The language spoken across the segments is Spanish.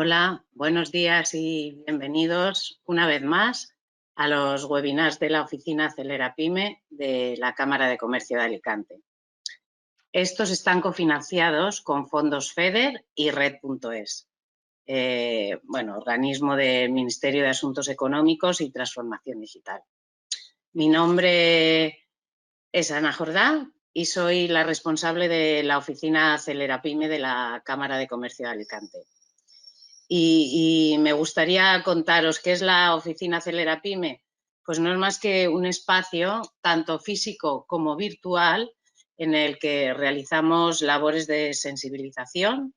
Hola, buenos días y bienvenidos una vez más a los webinars de la Oficina Acelerapyme de la Cámara de Comercio de Alicante. Estos están cofinanciados con fondos FEDER y Red.es, organismo del Ministerio de Asuntos Económicos y Transformación Digital. Mi nombre es Ana Jordá y soy la responsable de la Oficina Acelerapyme de la Cámara de Comercio de Alicante. Y me gustaría contaros qué es la Oficina Acelerapyme. Pues no es más que un espacio, tanto físico como virtual, en el que realizamos labores de sensibilización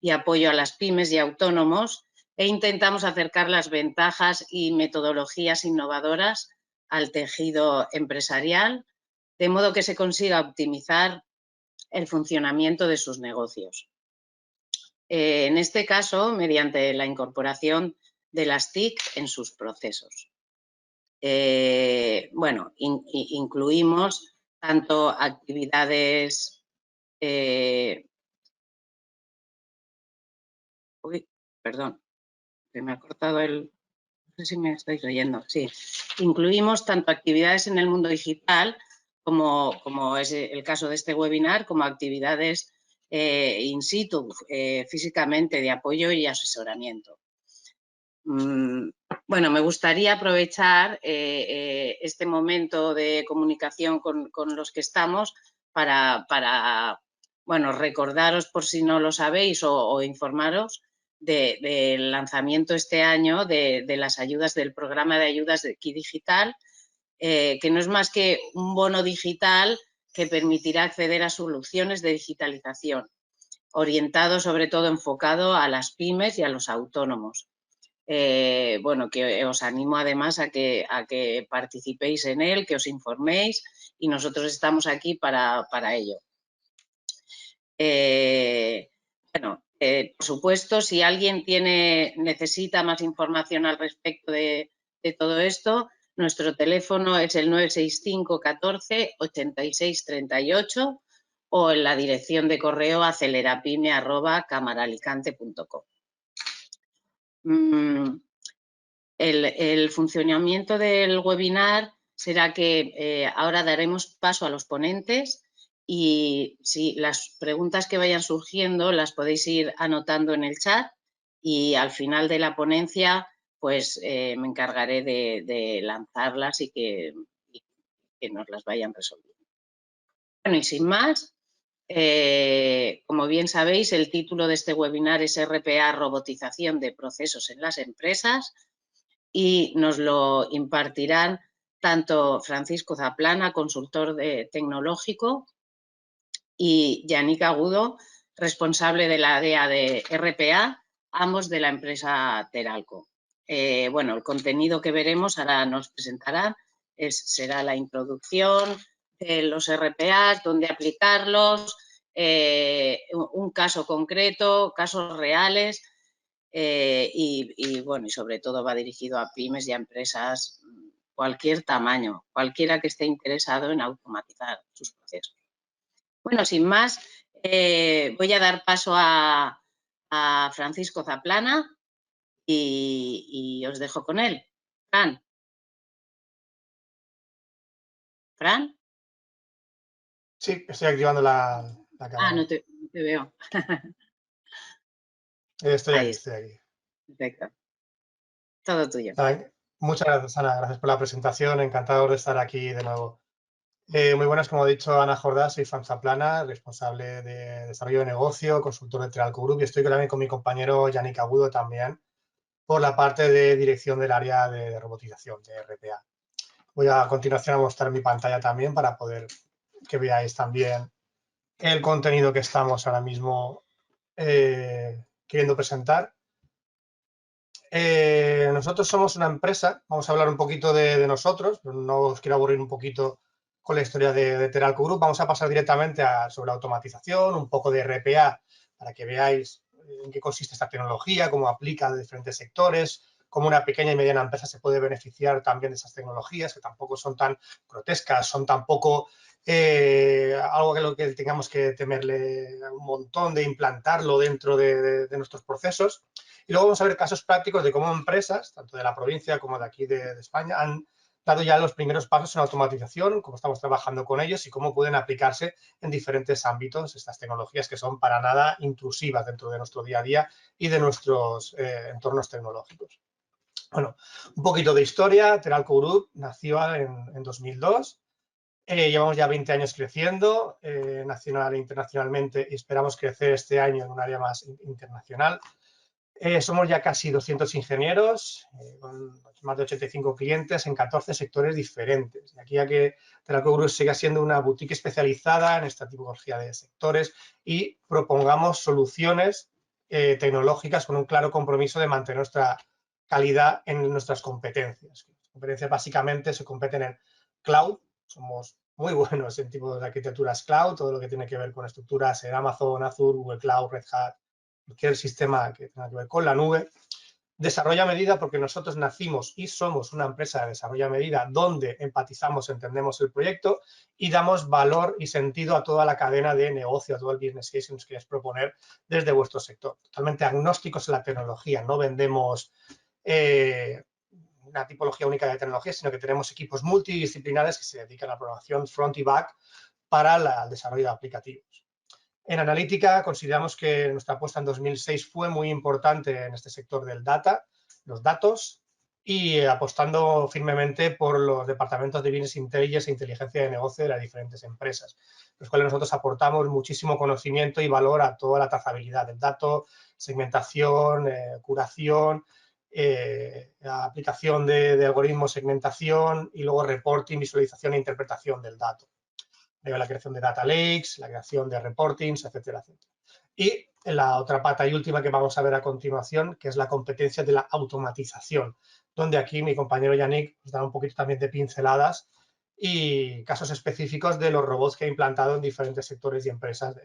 y apoyo a las pymes y autónomos e intentamos acercar las ventajas y metodologías innovadoras al tejido empresarial, de modo que se consiga optimizar el funcionamiento de sus negocios. En este caso, mediante la incorporación de las TIC en sus procesos. Incluimos tanto actividades... perdón, se me ha cortado el... No sé si me estáis oyendo. Sí, incluimos tanto actividades en el mundo digital, como es el caso de este webinar, como actividades in situ, físicamente, de apoyo y asesoramiento. Bueno, me gustaría aprovechar este momento de comunicación con los que estamos para recordaros, por si no lo sabéis, o informaros del lanzamiento este año de las ayudas del programa de ayudas de Ki Digital, que no es más que un bono digital que permitirá acceder a soluciones de digitalización, orientado sobre todo enfocado a las pymes y a los autónomos. Que os animo además a que participéis en él, que os informéis, y nosotros estamos aquí para ello. Por supuesto, si alguien necesita más información al respecto de todo esto, nuestro teléfono es el 965 14 86 38 o en la dirección de correo acelerapyme@camaralicante.com. El funcionamiento del webinar será que ahora daremos paso a los ponentes y si las preguntas que vayan surgiendo las podéis ir anotando en el chat y al final de la ponencia pues me encargaré de lanzarlas y que nos las vayan resolviendo. Bueno, y sin más, como bien sabéis, el título de este webinar es RPA, robotización de procesos en las empresas, y nos lo impartirán tanto Francisco Zaplana, consultor tecnológico, y Yannick Agudo, responsable de la área de RPA, ambos de la empresa Teralco. El contenido que veremos, ahora nos presentarán, será la introducción de los RPAs, dónde aplicarlos, un caso concreto, casos reales, y sobre todo va dirigido a pymes y a empresas cualquier tamaño, cualquiera que esté interesado en automatizar sus procesos. Bueno, sin más, voy a dar paso a Francisco Zaplana y os dejo con él. ¿Fran? Sí, estoy activando la cámara. No te veo. Estoy aquí. Perfecto. Todo tuyo. Muchas gracias, Ana. Gracias por la presentación. Encantado de estar aquí de nuevo. Muy buenas, como ha dicho Ana Jordá, soy Fran Zaplana, responsable de desarrollo de negocio, consultor de Teralco Group, y estoy también con mi compañero Yannick Agudo también por la parte de dirección del área de robotización, de RPA. Voy a continuación a mostrar mi pantalla también para poder que veáis también el contenido que estamos ahora mismo queriendo presentar. Nosotros somos una empresa, vamos a hablar un poquito de nosotros, no os quiero aburrir un poquito con la historia de Teralco Group, vamos a pasar directamente sobre la automatización, un poco de RPA para que veáis en qué consiste esta tecnología, cómo aplica a diferentes sectores, cómo una pequeña y mediana empresa se puede beneficiar también de esas tecnologías, que tampoco son tan grotescas, son tampoco algo que lo que tengamos que temerle un montón de implantarlo dentro de nuestros procesos. Y luego vamos a ver casos prácticos de cómo empresas, tanto de la provincia como de aquí de España, han dado ya los primeros pasos en automatización, cómo estamos trabajando con ellos y cómo pueden aplicarse en diferentes ámbitos estas tecnologías que son para nada intrusivas dentro de nuestro día a día y de nuestros entornos tecnológicos. Bueno, un poquito de historia. Teralco Group nació en 2002. Llevamos ya 20 años creciendo, nacional e internacionalmente, y esperamos crecer este año en un área más internacional. Somos ya casi 200 ingenieros, con más de 85 clientes en 14 sectores diferentes. Y aquí ya que Teralco Group siga siendo una boutique especializada en esta tipología de sectores y propongamos soluciones tecnológicas con un claro compromiso de mantener nuestra calidad en nuestras competencias. Las competencias básicamente se competen en cloud, somos muy buenos en tipos de arquitecturas cloud, todo lo que tiene que ver con estructuras en Amazon, Azure, Google Cloud, Red Hat, cualquier sistema que tenga que ver con la nube. Desarrollo a medida porque nosotros nacimos y somos una empresa de desarrollo a medida donde empatizamos, entendemos el proyecto y damos valor y sentido a toda la cadena de negocio, a todo el business case que nos queréis proponer desde vuestro sector. Totalmente agnósticos en la tecnología, no vendemos una tipología única de tecnología, sino que tenemos equipos multidisciplinares que se dedican a la programación front y back para el desarrollo de aplicativos. En analítica consideramos que nuestra apuesta en 2006 fue muy importante en este sector del data, los datos, y apostando firmemente por los departamentos de Business Intelligence e inteligencia de negocio de las diferentes empresas, los cuales nosotros aportamos muchísimo conocimiento y valor a toda la trazabilidad del dato, segmentación, curación, aplicación de algoritmos, segmentación y luego reporting, visualización e interpretación del dato. La creación de data lakes, la creación de reportings, etcétera, etcétera. Y la otra pata y última que vamos a ver a continuación, que es la competencia de la automatización, donde aquí mi compañero Yannick nos dará un poquito también de pinceladas y casos específicos de los robots que ha implantado en diferentes sectores y empresas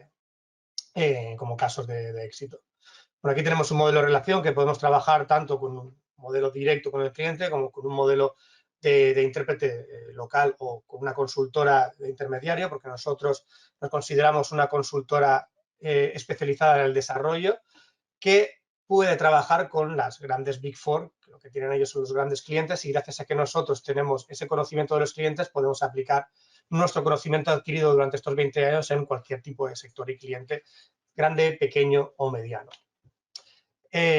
como casos de éxito. Bueno, aquí tenemos un modelo de relación que podemos trabajar tanto con un modelo directo con el cliente como con un modelo de intérprete local o con una consultora de intermediario, porque nosotros nos consideramos una consultora especializada en el desarrollo que puede trabajar con las grandes Big Four, que lo que tienen ellos son los grandes clientes, y gracias a que nosotros tenemos ese conocimiento de los clientes podemos aplicar nuestro conocimiento adquirido durante estos 20 años en cualquier tipo de sector y cliente, grande, pequeño o mediano.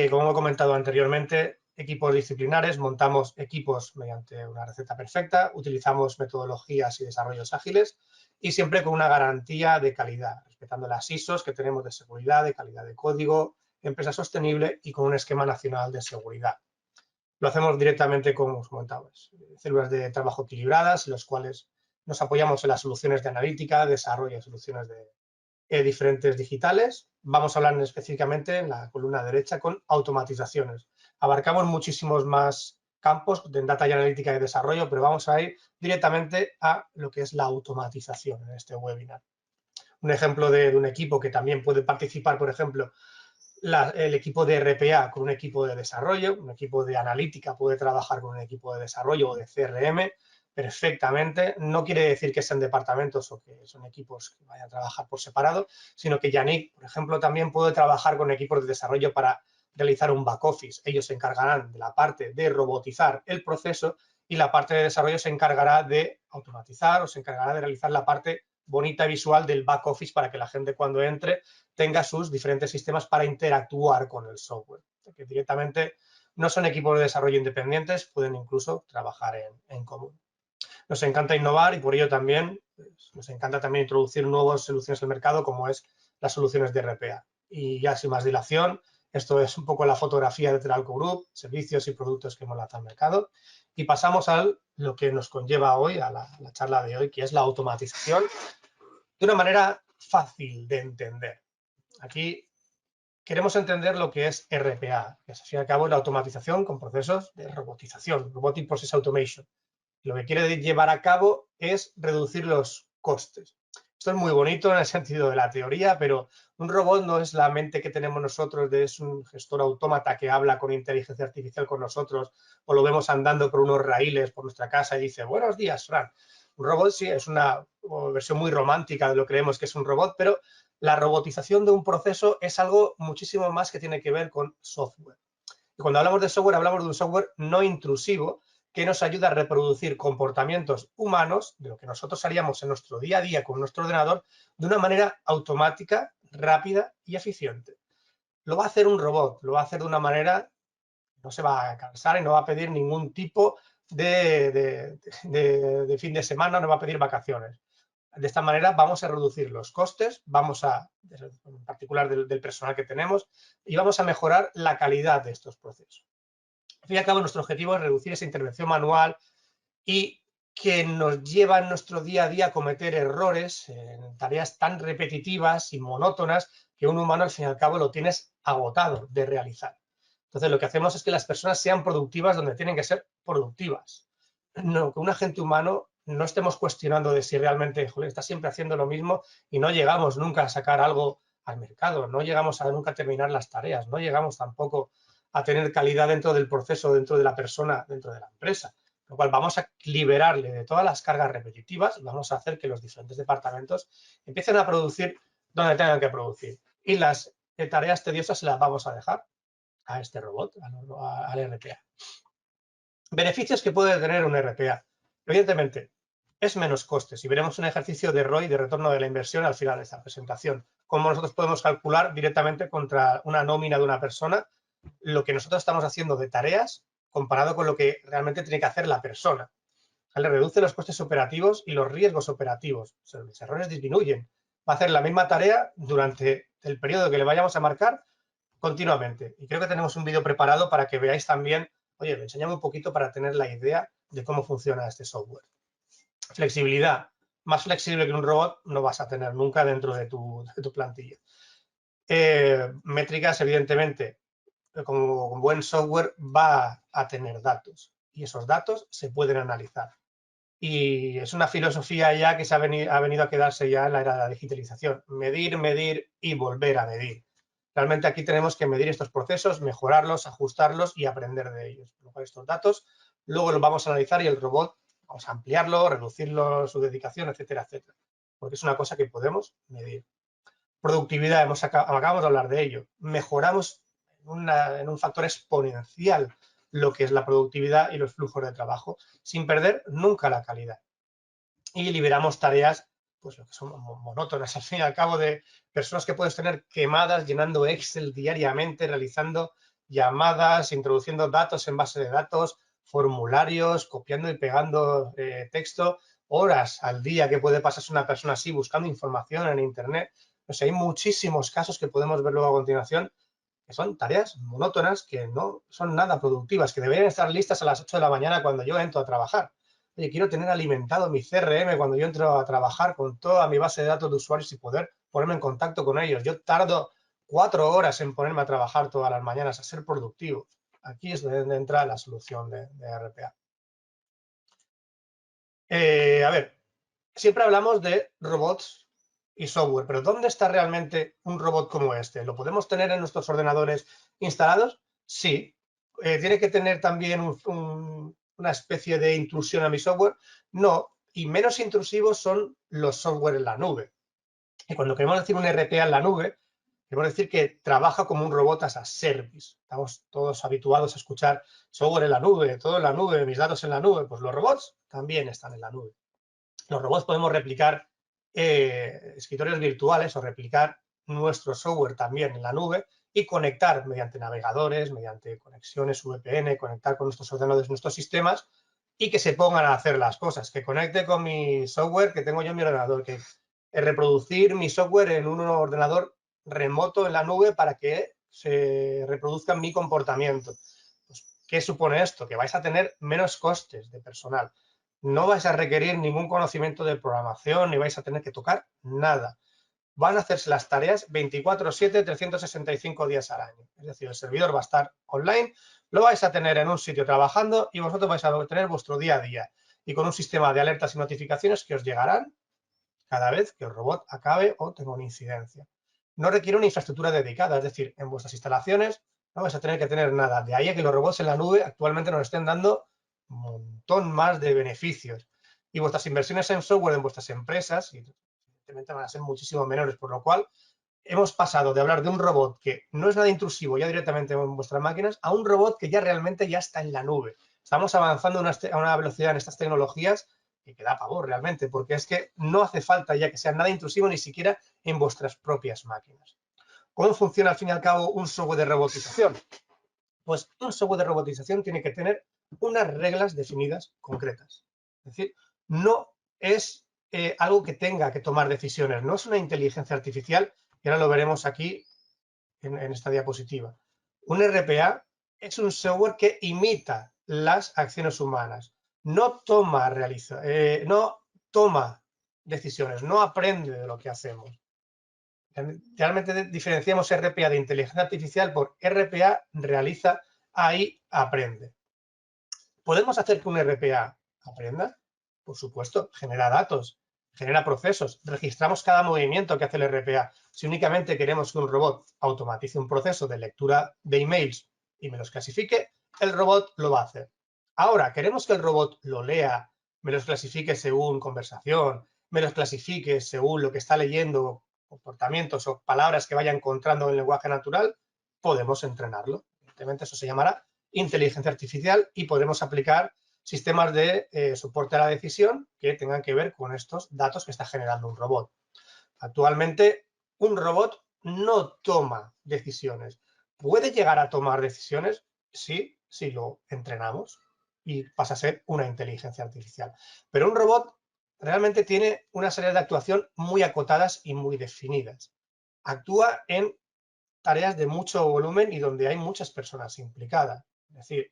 Como he comentado anteriormente, equipos disciplinares, montamos equipos mediante una receta perfecta, utilizamos metodologías y desarrollos ágiles y siempre con una garantía de calidad, respetando las ISOs que tenemos de seguridad, de calidad de código, empresa sostenible y con un esquema nacional de seguridad. Lo hacemos directamente con, como os comentaba, células de trabajo equilibradas, en las cuales nos apoyamos en las soluciones de analítica, desarrollo de soluciones diferentes digitales. Vamos a hablar específicamente en la columna derecha con automatizaciones. Abarcamos muchísimos más campos de data y analítica y desarrollo, pero vamos a ir directamente a lo que es la automatización en este webinar. Un ejemplo de un equipo que también puede participar, por ejemplo, el equipo de RPA con un equipo de desarrollo, un equipo de analítica puede trabajar con un equipo de desarrollo o de CRM perfectamente. No quiere decir que sean departamentos o que son equipos que vayan a trabajar por separado, sino que Yannick, por ejemplo, también puede trabajar con equipos de desarrollo para realizar un back office. Ellos se encargarán de la parte de robotizar el proceso y la parte de desarrollo se encargará de automatizar o se encargará de realizar la parte bonita visual del back office para que la gente cuando entre tenga sus diferentes sistemas para interactuar con el software. Que directamente no son equipos de desarrollo independientes, pueden incluso trabajar en común. Nos encanta innovar y por ello también nos encanta también introducir nuevas soluciones al mercado como es las soluciones de RPA. Y ya sin más dilación, esto es un poco la fotografía de Teralco Group, servicios y productos que hemos lanzado al mercado. Y pasamos a lo que nos conlleva hoy, a la charla de hoy, que es la automatización de una manera fácil de entender. Aquí queremos entender lo que es RPA, que es al fin y al cabo la automatización con procesos de robotización, Robotic Process Automation. Lo que quiere llevar a cabo es reducir los costes. Esto es muy bonito en el sentido de la teoría, pero un robot no es la mente que tenemos nosotros, es un gestor autómata que habla con inteligencia artificial con nosotros, o lo vemos andando por unos raíles por nuestra casa y dice, buenos días, Fran. Un robot sí es una versión muy romántica de lo que creemos que es un robot, pero la robotización de un proceso es algo muchísimo más que tiene que ver con software. Y cuando hablamos de software, hablamos de un software no intrusivo que nos ayuda a reproducir comportamientos humanos, de lo que nosotros haríamos en nuestro día a día con nuestro ordenador, de una manera automática, rápida y eficiente. Lo va a hacer un robot, lo va a hacer de una manera, no se va a cansar y no va a pedir ningún tipo de fin de semana, no va a pedir vacaciones. De esta manera vamos a reducir los costes, en particular del personal que tenemos, y vamos a mejorar la calidad de estos procesos. Al fin y al cabo, nuestro objetivo es reducir esa intervención manual y que nos lleva en nuestro día a día a cometer errores en tareas tan repetitivas y monótonas que un humano al fin y al cabo lo tienes agotado de realizar. Entonces, lo que hacemos es que las personas sean productivas donde tienen que ser productivas. No, que un agente humano no estemos cuestionando de si realmente, joder, está siempre haciendo lo mismo y no llegamos nunca a sacar algo al mercado, no llegamos a nunca terminar las tareas, no llegamos tampoco a tener calidad dentro del proceso, dentro de la persona, dentro de la empresa. Lo cual vamos a liberarle de todas las cargas repetitivas y vamos a hacer que los diferentes departamentos empiecen a producir donde tengan que producir. Y las tareas tediosas se las vamos a dejar a este robot, al RPA. Beneficios que puede tener un RPA. Evidentemente, es menos costes y veremos un ejercicio de ROI, de retorno de la inversión, al final de esta presentación. Cómo nosotros podemos calcular directamente contra una nómina de una persona lo que nosotros estamos haciendo de tareas comparado con lo que realmente tiene que hacer la persona. Le reduce los costes operativos y los riesgos operativos. O sea, los errores disminuyen. Va a hacer la misma tarea durante el periodo que le vayamos a marcar continuamente. Y creo que tenemos un vídeo preparado para que veáis también, oye, me enseñamos un poquito para tener la idea de cómo funciona este software. Flexibilidad. Más flexible que un robot no vas a tener nunca dentro de tu plantilla. Métricas, evidentemente, como buen software va a tener datos y esos datos se pueden analizar. Y es una filosofía ya que ha venido a quedarse ya en la era de la digitalización. Medir, medir y volver a medir. Realmente aquí tenemos que medir estos procesos, mejorarlos, ajustarlos y aprender de ellos. Con estos datos, luego los vamos a analizar y el robot vamos a ampliarlo, reducirlo, su dedicación, etcétera, etcétera. Porque es una cosa que podemos medir. Productividad, acabamos de hablar de ello. Mejoramos en un factor exponencial lo que es la productividad y los flujos de trabajo, sin perder nunca la calidad. Y liberamos tareas, pues lo que son monótonas, al fin y al cabo, de personas que puedes tener quemadas llenando Excel diariamente, realizando llamadas, introduciendo datos en base de datos, formularios, copiando y pegando texto, horas al día que puede pasarse una persona así buscando información en Internet. O sea, hay muchísimos casos que podemos ver luego a continuación que son tareas monótonas que no son nada productivas, que deberían estar listas a las 8 de la mañana cuando yo entro a trabajar. Oye, quiero tener alimentado mi CRM cuando yo entro a trabajar con toda mi base de datos de usuarios y poder ponerme en contacto con ellos. Yo tardo 4 horas en ponerme a trabajar todas las mañanas, a ser productivo. Aquí es donde entra la solución de RPA. A ver, siempre hablamos de robots y software, pero ¿dónde está realmente un robot como este? ¿Lo podemos tener en nuestros ordenadores instalados? Sí. ¿Tiene que tener también una especie de intrusión a mi software? No. Y menos intrusivos son los software en la nube. Y cuando queremos decir un RPA en la nube, queremos decir que trabaja como un robot as a service. Estamos todos habituados a escuchar software en la nube, todo en la nube, mis datos en la nube. Pues los robots también están en la nube. Los robots podemos replicar escritorios virtuales o replicar nuestro software también en la nube y conectar mediante navegadores, mediante conexiones VPN, conectar con nuestros ordenadores, nuestros sistemas y que se pongan a hacer las cosas, que conecte con mi software que tengo yo en mi ordenador, que reproducir mi software en un ordenador remoto en la nube para que se reproduzca mi comportamiento. Pues, ¿qué supone esto? Que vais a tener menos costes de personal. No vais a requerir ningún conocimiento de programación ni vais a tener que tocar nada. Van a hacerse las tareas 24/7, 365 días al año. Es decir, el servidor va a estar online, lo vais a tener en un sitio trabajando y vosotros vais a tener vuestro día a día. Y con un sistema de alertas y notificaciones que os llegarán cada vez que el robot acabe o tenga una incidencia. No requiere una infraestructura dedicada, es decir, en vuestras instalaciones no vais a tener que tener nada. De ahí a que los robots en la nube actualmente nos estén dando un montón más de beneficios. Y vuestras inversiones en software en vuestras empresas, evidentemente, van a ser muchísimo menores, por lo cual hemos pasado de hablar de un robot que no es nada intrusivo ya directamente en vuestras máquinas a un robot que ya realmente ya está en la nube. Estamos avanzando a una velocidad en estas tecnologías que da pavor realmente, porque es que no hace falta ya que sea nada intrusivo ni siquiera en vuestras propias máquinas. ¿Cómo funciona al fin y al cabo un software de robotización? Pues un software de robotización tiene que tener unas reglas definidas concretas. Es decir, no es algo que tenga que tomar decisiones, no es una inteligencia artificial, y ahora lo veremos aquí en esta diapositiva. Un RPA es un software que imita las acciones humanas, no toma decisiones, no aprende de lo que hacemos. Realmente diferenciamos RPA de inteligencia artificial por RPA realiza, AI aprende. ¿Podemos hacer que un RPA aprenda? Por supuesto, genera datos, genera procesos, registramos cada movimiento que hace el RPA. Si únicamente queremos que un robot automatice un proceso de lectura de emails y me los clasifique, el robot lo va a hacer. Ahora, queremos que el robot lo lea, me los clasifique según conversación, me los clasifique según lo que está leyendo, comportamientos o palabras que vaya encontrando en el lenguaje natural, podemos entrenarlo. Evidentemente, eso se llamará inteligencia artificial y podremos aplicar sistemas de soporte a la decisión que tengan que ver con estos datos que está generando un robot. Actualmente, un robot no toma decisiones. ¿Puede llegar a tomar decisiones? Sí, si lo entrenamos y pasa a ser una inteligencia artificial. Pero un robot realmente tiene una serie de actuación muy acotadas y muy definidas. Actúa en tareas de mucho volumen y donde hay muchas personas implicadas. Es decir,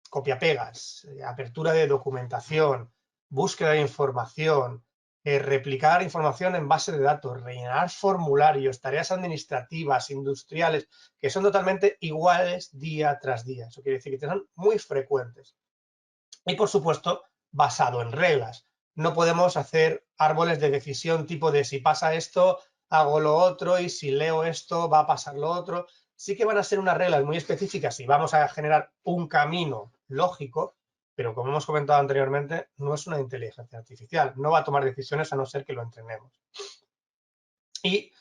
copia-pegas, apertura de documentación, búsqueda de información, replicar información en base de datos, rellenar formularios, tareas administrativas, industriales, que son totalmente iguales día tras día. Eso quiere decir que son muy frecuentes. Y, por supuesto, basado en reglas. No podemos hacer árboles de decisión tipo de si pasa esto, hago lo otro y si leo esto va a pasar lo otro. Sí que van a ser unas reglas muy específicas y vamos a generar un camino lógico, pero como hemos comentado anteriormente, no es una inteligencia artificial. No va a tomar decisiones a no ser que lo entrenemos. Y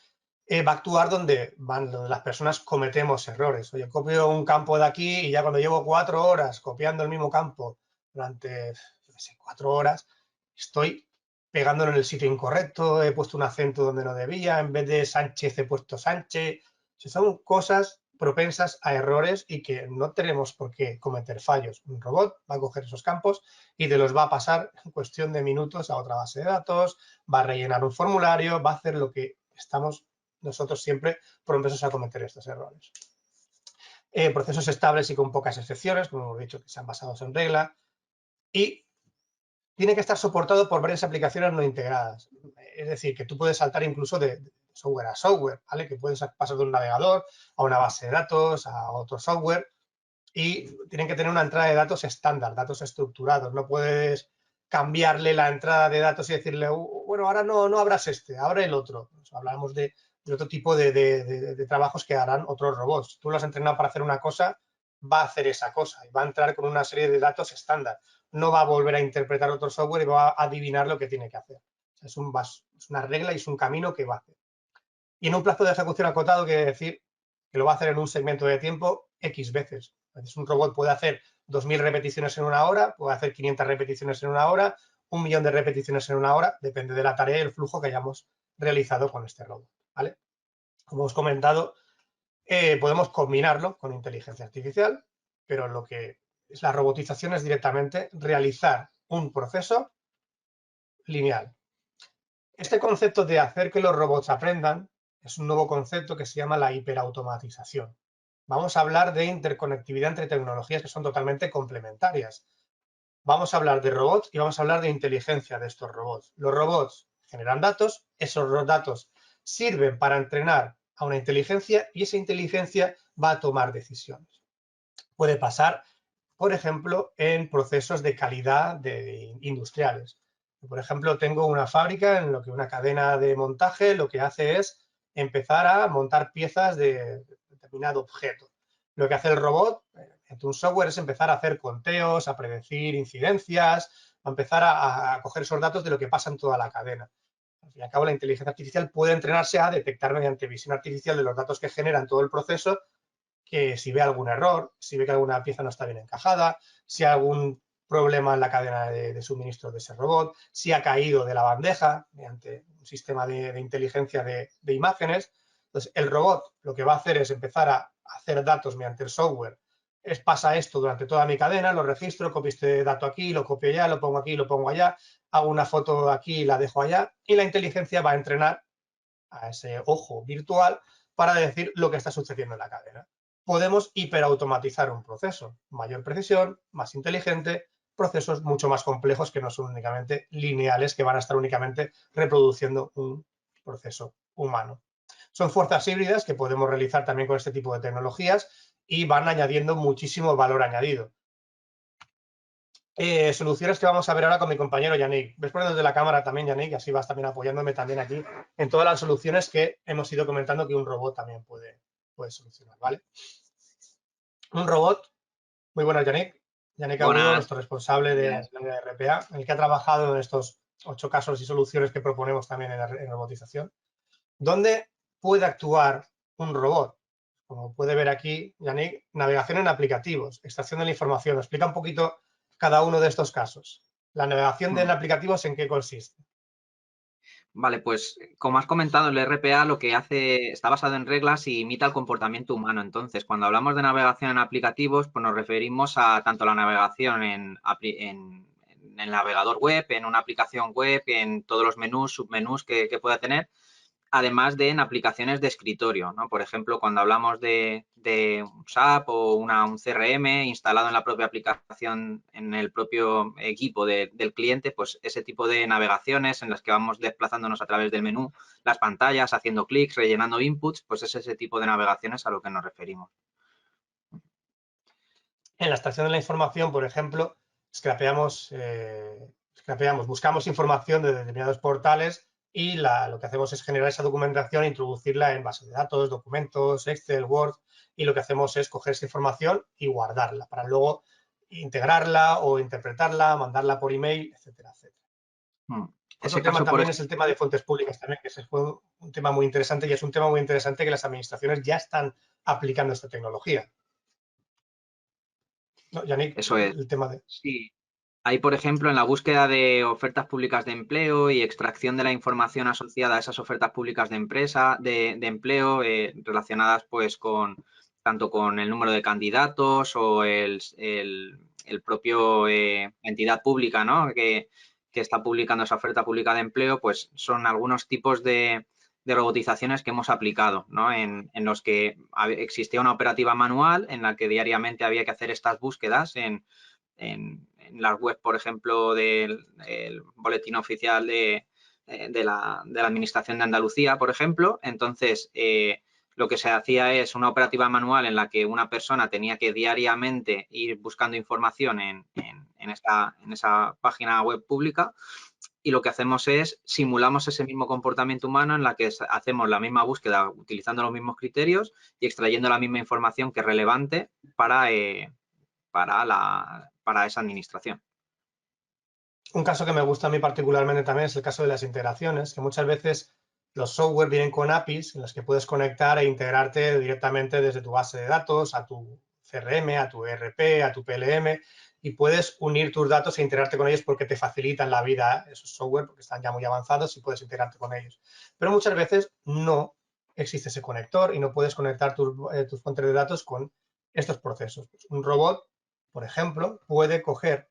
va a actuar donde las personas cometemos errores. Oye, copio un campo de aquí y ya cuando llevo 4 horas copiando el mismo campo durante 4 horas, estoy pegándolo en el sitio incorrecto, he puesto un acento donde no debía, en vez de Sánchez he puesto Sánchez. Son cosas propensas a errores y que no tenemos por qué cometer fallos. Un robot va a coger esos campos y te los va a pasar en cuestión de minutos a otra base de datos, va a rellenar un formulario, va a hacer lo que estamos nosotros siempre propensos a cometer estos errores. Procesos estables y con pocas excepciones, como hemos dicho, que sean basados en regla, y tiene que estar soportado por varias aplicaciones no integradas. Es decir, que tú puedes saltar incluso de software a software, ¿vale? Que puedes pasar de un navegador a una base de datos, a otro software, y tienen que tener una entrada de datos estándar, datos estructurados. No puedes cambiarle la entrada de datos y decirle, bueno, ahora no abras este, abre el otro. Hablamos de otro tipo de trabajos que harán otros robots. Tú lo has entrenado para hacer una cosa, va a hacer esa cosa y va a entrar con una serie de datos estándar. No va a volver a interpretar otro software y va a adivinar lo que tiene que hacer. Es una regla y es un camino que va a hacer. Y en un plazo de ejecución acotado quiere decir que lo va a hacer en un segmento de tiempo X veces. Entonces, un robot puede hacer 2.000 repeticiones en una hora, puede hacer 500 repeticiones en una hora, 1.000.000 de repeticiones en una hora, depende de la tarea y el flujo que hayamos realizado con este robot, ¿vale? Como os he comentado, podemos combinarlo con inteligencia artificial, pero lo que es la robotización es directamente realizar un proceso lineal. Este concepto de hacer que los robots aprendan es un nuevo concepto que se llama la hiperautomatización. Vamos a hablar de interconectividad entre tecnologías que son totalmente complementarias. Vamos a hablar de robots y vamos a hablar de inteligencia de estos robots. Los robots generan datos, esos datos sirven para entrenar a una inteligencia y esa inteligencia va a tomar decisiones. Puede pasar, por ejemplo, en procesos de calidad industriales. Por ejemplo, tengo una fábrica en lo que una cadena de montaje lo que hace es empezar a montar piezas de determinado objeto. Lo que hace el robot, mediante un software, es empezar a hacer conteos, a predecir incidencias, a empezar a coger esos datos de lo que pasa en toda la cadena. Al fin y al cabo, la inteligencia artificial puede entrenarse a detectar mediante visión artificial de los datos que generan todo el proceso que si ve algún error, si ve que alguna pieza no está bien encajada, si hay algún problema en la cadena de suministro de ese robot, si ha caído de la bandeja mediante un sistema de inteligencia de imágenes. Entonces, el robot lo que va a hacer es empezar a hacer datos mediante el software. Pasa esto durante toda mi cadena, lo registro, copio este dato aquí, lo copio allá, lo pongo aquí, lo pongo allá, hago una foto aquí y la dejo allá, y la inteligencia va a entrenar a ese ojo virtual para decir lo que está sucediendo en la cadena. Podemos hiperautomatizar un proceso, mayor precisión, más inteligente, procesos mucho más complejos que no son únicamente lineales, que van a estar únicamente reproduciendo un proceso humano. Son fuerzas híbridas que podemos realizar también con este tipo de tecnologías y van añadiendo muchísimo valor añadido. Soluciones que vamos a ver ahora con mi compañero Yannick. Ves poniendo desde la cámara también, Yannick, y así vas también apoyándome también aquí en todas las soluciones que hemos ido comentando que un robot también puede solucionar, ¿vale? Un robot, muy buenas, Yannick. Yannick Agudo, Buenas. nuestro responsable de la RPA, el que ha trabajado en estos 8 casos y soluciones que proponemos también en robotización. ¿Dónde puede actuar un robot? Como puede ver aquí, Yannick, navegación en aplicativos, extracción de la información. Explica un poquito cada uno de estos casos. La navegación de aplicativos, ¿en qué consiste? Vale, pues como has comentado, el RPA lo que hace está basado en reglas y imita el comportamiento humano. Entonces, cuando hablamos de navegación en aplicativos, pues nos referimos a tanto la navegación en el navegador web, en una aplicación web, en todos los menús, submenús que pueda tener, además de en aplicaciones de escritorio, ¿no? Por ejemplo, cuando hablamos de un SAP o un CRM instalado en la propia aplicación, en el propio equipo del cliente, pues ese tipo de navegaciones en las que vamos desplazándonos a través del menú, las pantallas, haciendo clics, rellenando inputs, pues es ese tipo de navegaciones a lo que nos referimos. En la extracción de la información, por ejemplo, buscamos información de determinados portales y lo que hacemos es generar esa documentación e introducirla en bases de datos, documentos, Excel, Word, y lo que hacemos es coger esa información y guardarla para luego integrarla o interpretarla, mandarla por email, etcétera, etcétera. Otro tema también es el tema de fuentes públicas también, que ese fue un tema muy interesante y es un tema muy interesante que las administraciones ya están aplicando esta tecnología. No, Yannick, Eso es. el tema de... Sí. Ahí, por ejemplo, en la búsqueda de ofertas públicas de empleo y extracción de la información asociada a esas ofertas públicas de empleo relacionadas pues tanto con el número de candidatos o el propio entidad pública, ¿no? que está publicando esa oferta pública de empleo, pues son algunos tipos de robotizaciones que hemos aplicado, ¿no? En los que existía una operativa manual en la que diariamente había que hacer estas búsquedas en las webs, por ejemplo, del boletín oficial de la Administración de Andalucía, por ejemplo. Entonces, lo que se hacía es una operativa manual en la que una persona tenía que diariamente ir buscando información en esa página web pública, y lo que hacemos es simulamos ese mismo comportamiento humano en la que hacemos la misma búsqueda utilizando los mismos criterios y extrayendo la misma información que es relevante para esa administración. Un caso que me gusta a mí particularmente también es el caso de las integraciones, que muchas veces los software vienen con APIs en las que puedes conectar e integrarte directamente desde tu base de datos a tu CRM, a tu ERP, a tu PLM, y puedes unir tus datos e integrarte con ellos porque te facilitan la vida esos software, porque están ya muy avanzados y puedes integrarte con ellos. Pero muchas veces no existe ese conector y no puedes conectar tus fuentes de datos con estos procesos. Un robot, por ejemplo, puede coger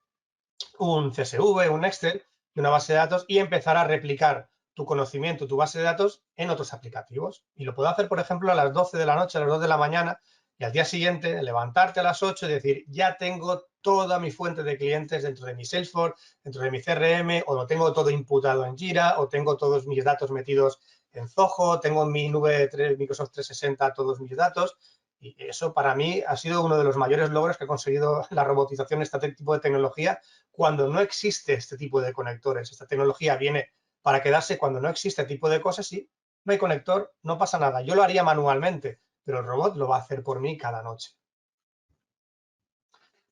un CSV, un Excel y una base de datos y empezar a replicar tu conocimiento, tu base de datos en otros aplicativos. Y lo puedo hacer, por ejemplo, a las 12 de la noche, a las 2 de la mañana y al día siguiente levantarte a las 8 y decir, ya tengo toda mi fuente de clientes dentro de mi Salesforce, dentro de mi CRM, o lo tengo todo imputado en Jira, o tengo todos mis datos metidos en Zoho, tengo en mi nube de Microsoft 360 todos mis datos, Y eso para mí ha sido uno de los mayores logros que ha conseguido la robotización, este tipo de tecnología, cuando no existe este tipo de conectores. Esta tecnología viene para quedarse cuando no existe este tipo de cosas y no hay conector, no pasa nada. Yo lo haría manualmente, pero el robot lo va a hacer por mí cada noche.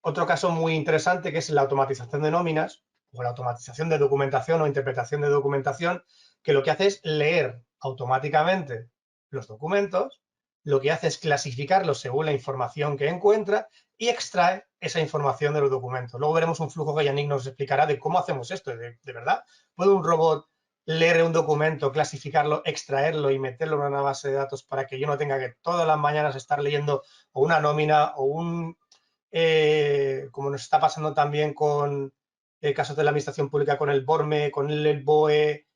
Otro caso muy interesante que es la automatización de nóminas o la automatización de documentación o interpretación de documentación, que lo que hace es leer automáticamente los documentos, lo que hace es clasificarlos según la información que encuentra y extrae esa información de los documentos. Luego veremos un flujo que Yannick nos explicará de cómo hacemos esto. ¿De verdad puede un robot leer un documento, clasificarlo, extraerlo y meterlo en una base de datos para que yo no tenga que todas las mañanas estar leyendo o una nómina o un como nos está pasando también con casos de la administración pública, con el BORME, con el BOE,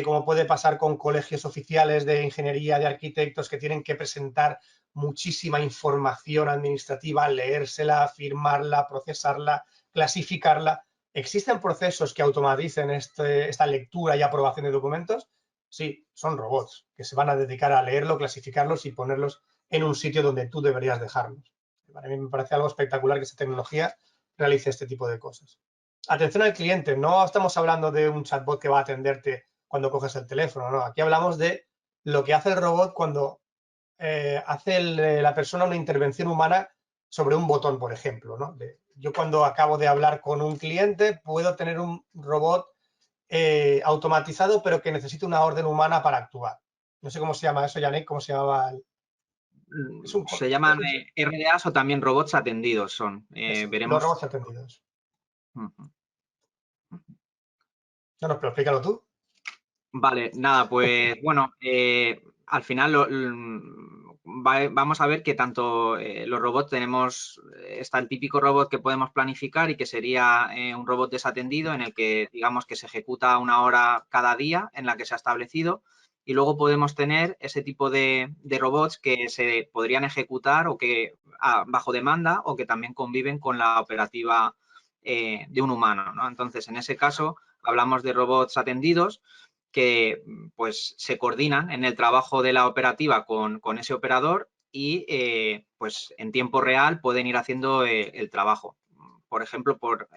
como puede pasar con colegios oficiales de ingeniería, de arquitectos que tienen que presentar muchísima información administrativa, leérsela, firmarla, procesarla, clasificarla. ¿Existen procesos que automaticen esta lectura y aprobación de documentos? Sí, son robots que se van a dedicar a leerlo, clasificarlos y ponerlos en un sitio donde tú deberías dejarlos. Para mí me parece algo espectacular que esta tecnología realice este tipo de cosas. Atención al cliente, no estamos hablando de un chatbot que va a atenderte cuando coges el teléfono, no. Aquí hablamos de lo que hace el robot cuando hace la persona una intervención humana sobre un botón, por ejemplo, ¿no? Yo cuando acabo de hablar con un cliente puedo tener un robot automatizado, pero que necesite una orden humana para actuar. No sé cómo se llama eso, Yannick, cómo se llamaba. Se llaman RDAs o también robots atendidos son. Veremos. Los robots atendidos. No, pero explícalo tú. Vale, nada, pues bueno, al final vamos a ver que tanto los robots tenemos, está el típico robot que podemos planificar y que sería un robot desatendido en el que digamos que se ejecuta una hora cada día en la que se ha establecido, y luego podemos tener ese tipo de robots que se podrían ejecutar o que bajo demanda o que también conviven con la operativa de un humano, ¿no? Entonces, en ese caso hablamos de robots atendidos que pues se coordinan en el trabajo de la operativa con ese operador y pues en tiempo real pueden ir haciendo el trabajo. Por ejemplo, por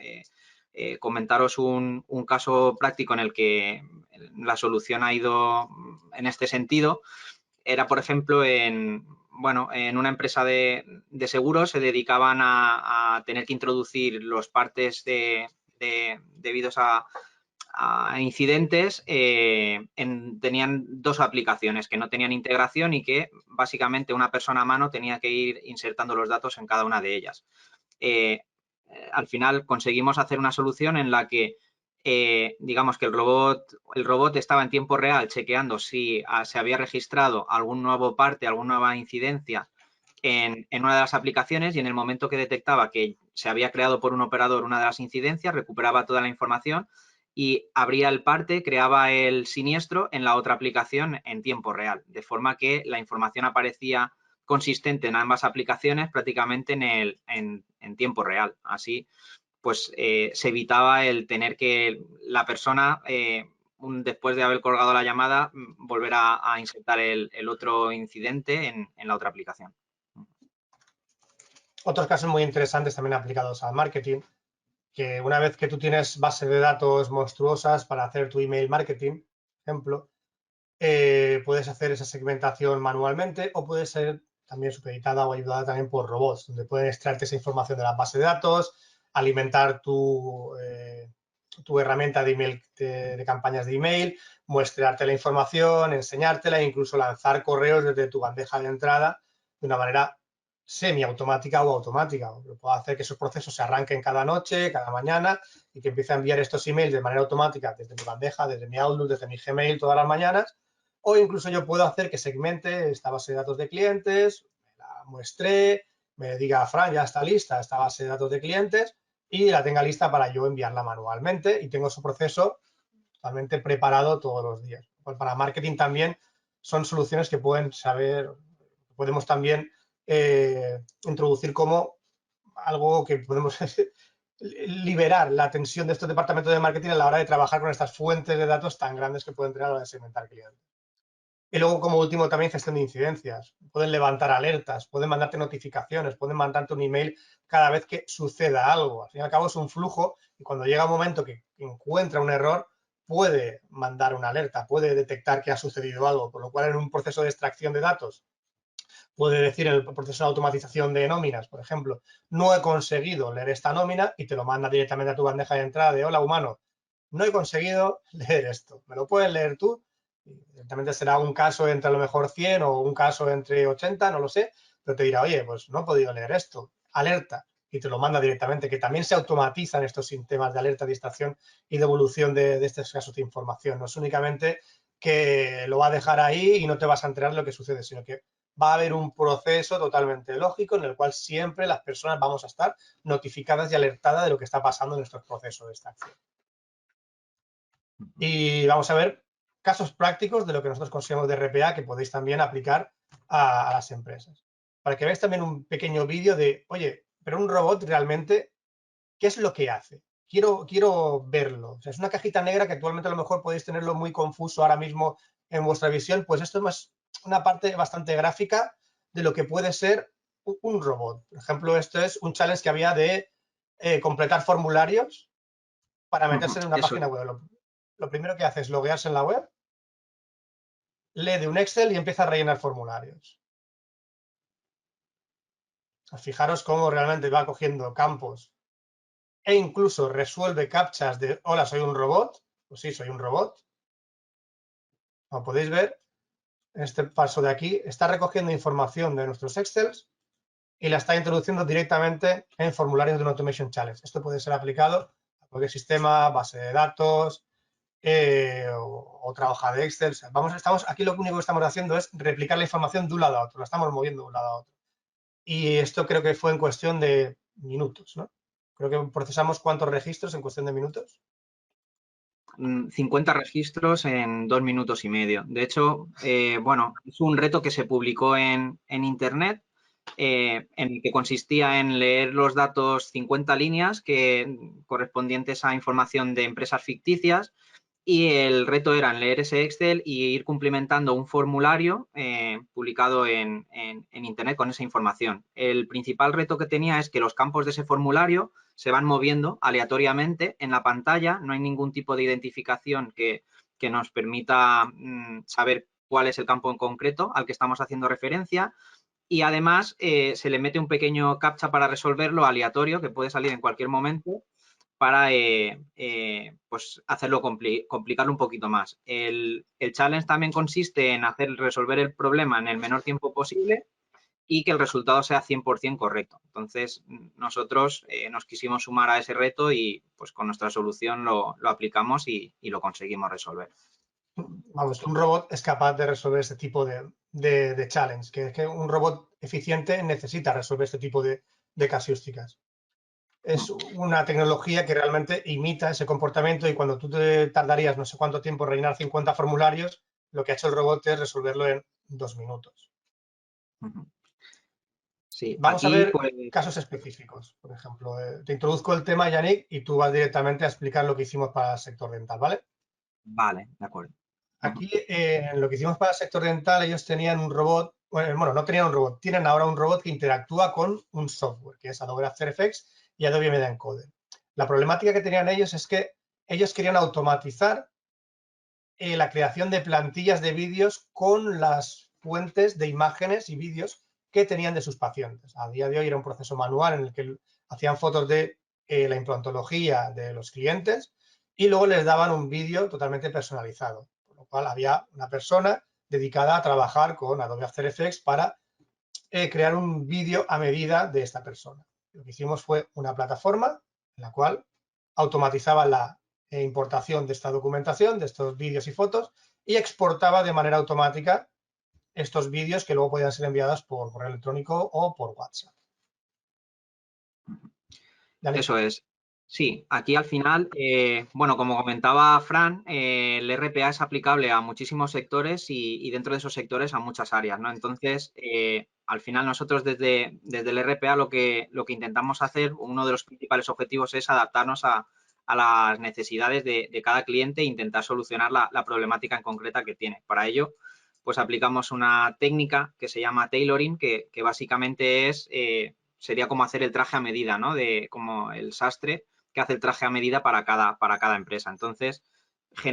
comentaros un caso práctico en el que la solución ha ido en este sentido, era por ejemplo en una empresa de seguros se dedicaban a tener que introducir los partes debidos a incidentes, tenían dos aplicaciones que no tenían integración y que básicamente una persona a mano tenía que ir insertando los datos en cada una de ellas. Al final conseguimos hacer una solución en la que digamos que el robot estaba en tiempo real chequeando si se había registrado algún nuevo parte, alguna nueva incidencia en una de las aplicaciones, y en el momento que detectaba que se había creado por un operador una de las incidencias, recuperaba toda la información y abría el parte, creaba el siniestro en la otra aplicación en tiempo real, de forma que la información aparecía consistente en ambas aplicaciones prácticamente en tiempo real. Así, pues se evitaba el tener que la persona, después de haber colgado la llamada, volver a insertar el otro incidente en la otra aplicación. Otros casos muy interesantes también aplicados al marketing, que una vez que tú tienes bases de datos monstruosas para hacer tu email marketing, por ejemplo, puedes hacer esa segmentación manualmente o puede ser también supeditada o ayudada también por robots, donde pueden extraerte esa información de la base de datos, alimentar tu herramienta de email, de campañas de email, muestrarte la información, enseñártela e incluso lanzar correos desde tu bandeja de entrada de una manera semiautomática o automática. Puedo hacer que esos procesos se arranquen cada noche, cada mañana y que empiece a enviar estos emails de manera automática desde mi bandeja, desde mi Outlook, desde mi Gmail todas las mañanas, o incluso yo puedo hacer que segmente esta base de datos de clientes, me la muestre, me diga, Fran, ya está lista esta base de datos de clientes y la tenga lista para yo enviarla manualmente y tengo su proceso totalmente preparado todos los días. Pues para marketing también son soluciones que podemos también introducir como algo que podemos liberar la tensión de estos departamentos de marketing a la hora de trabajar con estas fuentes de datos tan grandes que pueden tener a la hora de segmentar clientes. Y luego, como último, también gestión de incidencias. Pueden levantar alertas, pueden mandarte notificaciones, pueden mandarte un email cada vez que suceda algo. Al fin y al cabo es un flujo y cuando llega un momento que encuentra un error, puede mandar una alerta, puede detectar que ha sucedido algo, por lo cual en un proceso de extracción de datos puede decir en el proceso de automatización de nóminas, por ejemplo, no he conseguido leer esta nómina y te lo manda directamente a tu bandeja de entrada de hola humano, no he conseguido leer esto, ¿me lo puedes leer tú? Evidentemente será un caso entre a lo mejor 100 o un caso entre 80, no lo sé, pero te dirá, oye, pues no he podido leer esto, alerta, y te lo manda directamente, que también se automatizan estos sistemas de alerta, distracción y devolución de estos casos de información. No es únicamente que lo va a dejar ahí y no te vas a enterar de lo que sucede, sino que va a haber un proceso totalmente lógico en el cual siempre las personas vamos a estar notificadas y alertadas de lo que está pasando en nuestros procesos de extracción. Y vamos a ver casos prácticos de lo que nosotros consideramos de RPA que podéis también aplicar a las empresas. Para que veáis también un pequeño vídeo de, oye, pero un robot realmente, ¿qué es lo que hace? Quiero verlo. O sea, es una cajita negra que actualmente a lo mejor podéis tenerlo muy confuso ahora mismo en vuestra visión, pues esto es más una parte bastante gráfica de lo que puede ser un robot. Por ejemplo, esto es un challenge que había de completar formularios para meterse en una página web. Lo primero que hace es loguearse en la web, lee de un Excel y empieza a rellenar formularios. Fijaros cómo realmente va cogiendo campos e incluso resuelve captchas de hola, soy un robot. Pues sí, soy un robot. Como podéis ver, en este paso de aquí, está recogiendo información de nuestros Excels y la está introduciendo directamente en formularios de un Automation Challenge. Esto puede ser aplicado a cualquier sistema, base de datos, otra hoja de Excel. Aquí lo único que estamos haciendo es replicar la información de un lado a otro, la estamos moviendo de un lado a otro. Y esto creo que fue en cuestión de minutos, ¿no? Creo que procesamos ¿cuántos registros en cuestión de minutos? 50 registros en 2 minutos y medio. De hecho, bueno, es un reto que se publicó en Internet, en el que consistía en leer los datos 50 líneas correspondientes a información de empresas ficticias, y el reto era en leer ese Excel y ir cumplimentando un formulario publicado en Internet con esa información. El principal reto que tenía es que los campos de ese formulario se van moviendo aleatoriamente en la pantalla, no hay ningún tipo de identificación que nos permita saber cuál es el campo en concreto al que estamos haciendo referencia, y además se le mete un pequeño captcha para resolverlo aleatorio que puede salir en cualquier momento para pues hacerlo complicarlo un poquito más. El challenge también consiste en resolver el problema en el menor tiempo posible y que el resultado sea 100% correcto. Entonces, nosotros nos quisimos sumar a ese reto y pues con nuestra solución lo aplicamos y lo conseguimos resolver. Vamos, un robot es capaz de resolver este tipo de challenge, que es que un robot eficiente necesita resolver este tipo de casuísticas. Es una tecnología que realmente imita ese comportamiento y cuando tú te tardarías no sé cuánto tiempo en rellenar 50 formularios, lo que ha hecho el robot es resolverlo en 2 minutos. Sí, vamos aquí, a ver pues, casos específicos. Por ejemplo, te introduzco el tema, Yannick, y tú vas directamente a explicar lo que hicimos para el sector dental, ¿vale? Vale, de acuerdo. Aquí, en lo que hicimos para el sector dental, ellos tenían un robot, bueno, no tenían un robot, tienen ahora un robot que interactúa con un software, que es Adobe After Effects y Adobe Media Encoder. La problemática que tenían ellos es que ellos querían automatizar la creación de plantillas de vídeos con las fuentes de imágenes y vídeos que tenían de sus pacientes. A día de hoy era un proceso manual en el que hacían fotos de la implantología de los clientes y luego les daban un vídeo totalmente personalizado, por lo cual había una persona dedicada a trabajar con Adobe After Effects para crear un vídeo a medida de esta persona. Lo que hicimos fue una plataforma en la cual automatizaba la importación de esta documentación, de estos vídeos y fotos, y exportaba de manera automática estos vídeos que luego podían ser enviados por correo electrónico o por WhatsApp. ¿Dale? Eso es. Sí, aquí al final, bueno, como comentaba Fran, el RPA es aplicable a muchísimos sectores y dentro de esos sectores a muchas áreas, ¿no? Entonces, al final nosotros desde el RPA lo que intentamos hacer, uno de los principales objetivos es adaptarnos a las necesidades de cada cliente e intentar solucionar la problemática en concreta que tiene. Para ello, pues aplicamos una técnica que se llama tailoring, que básicamente sería como hacer el traje a medida, ¿no? Como el sastre que hace el traje a medida para cada empresa. Entonces,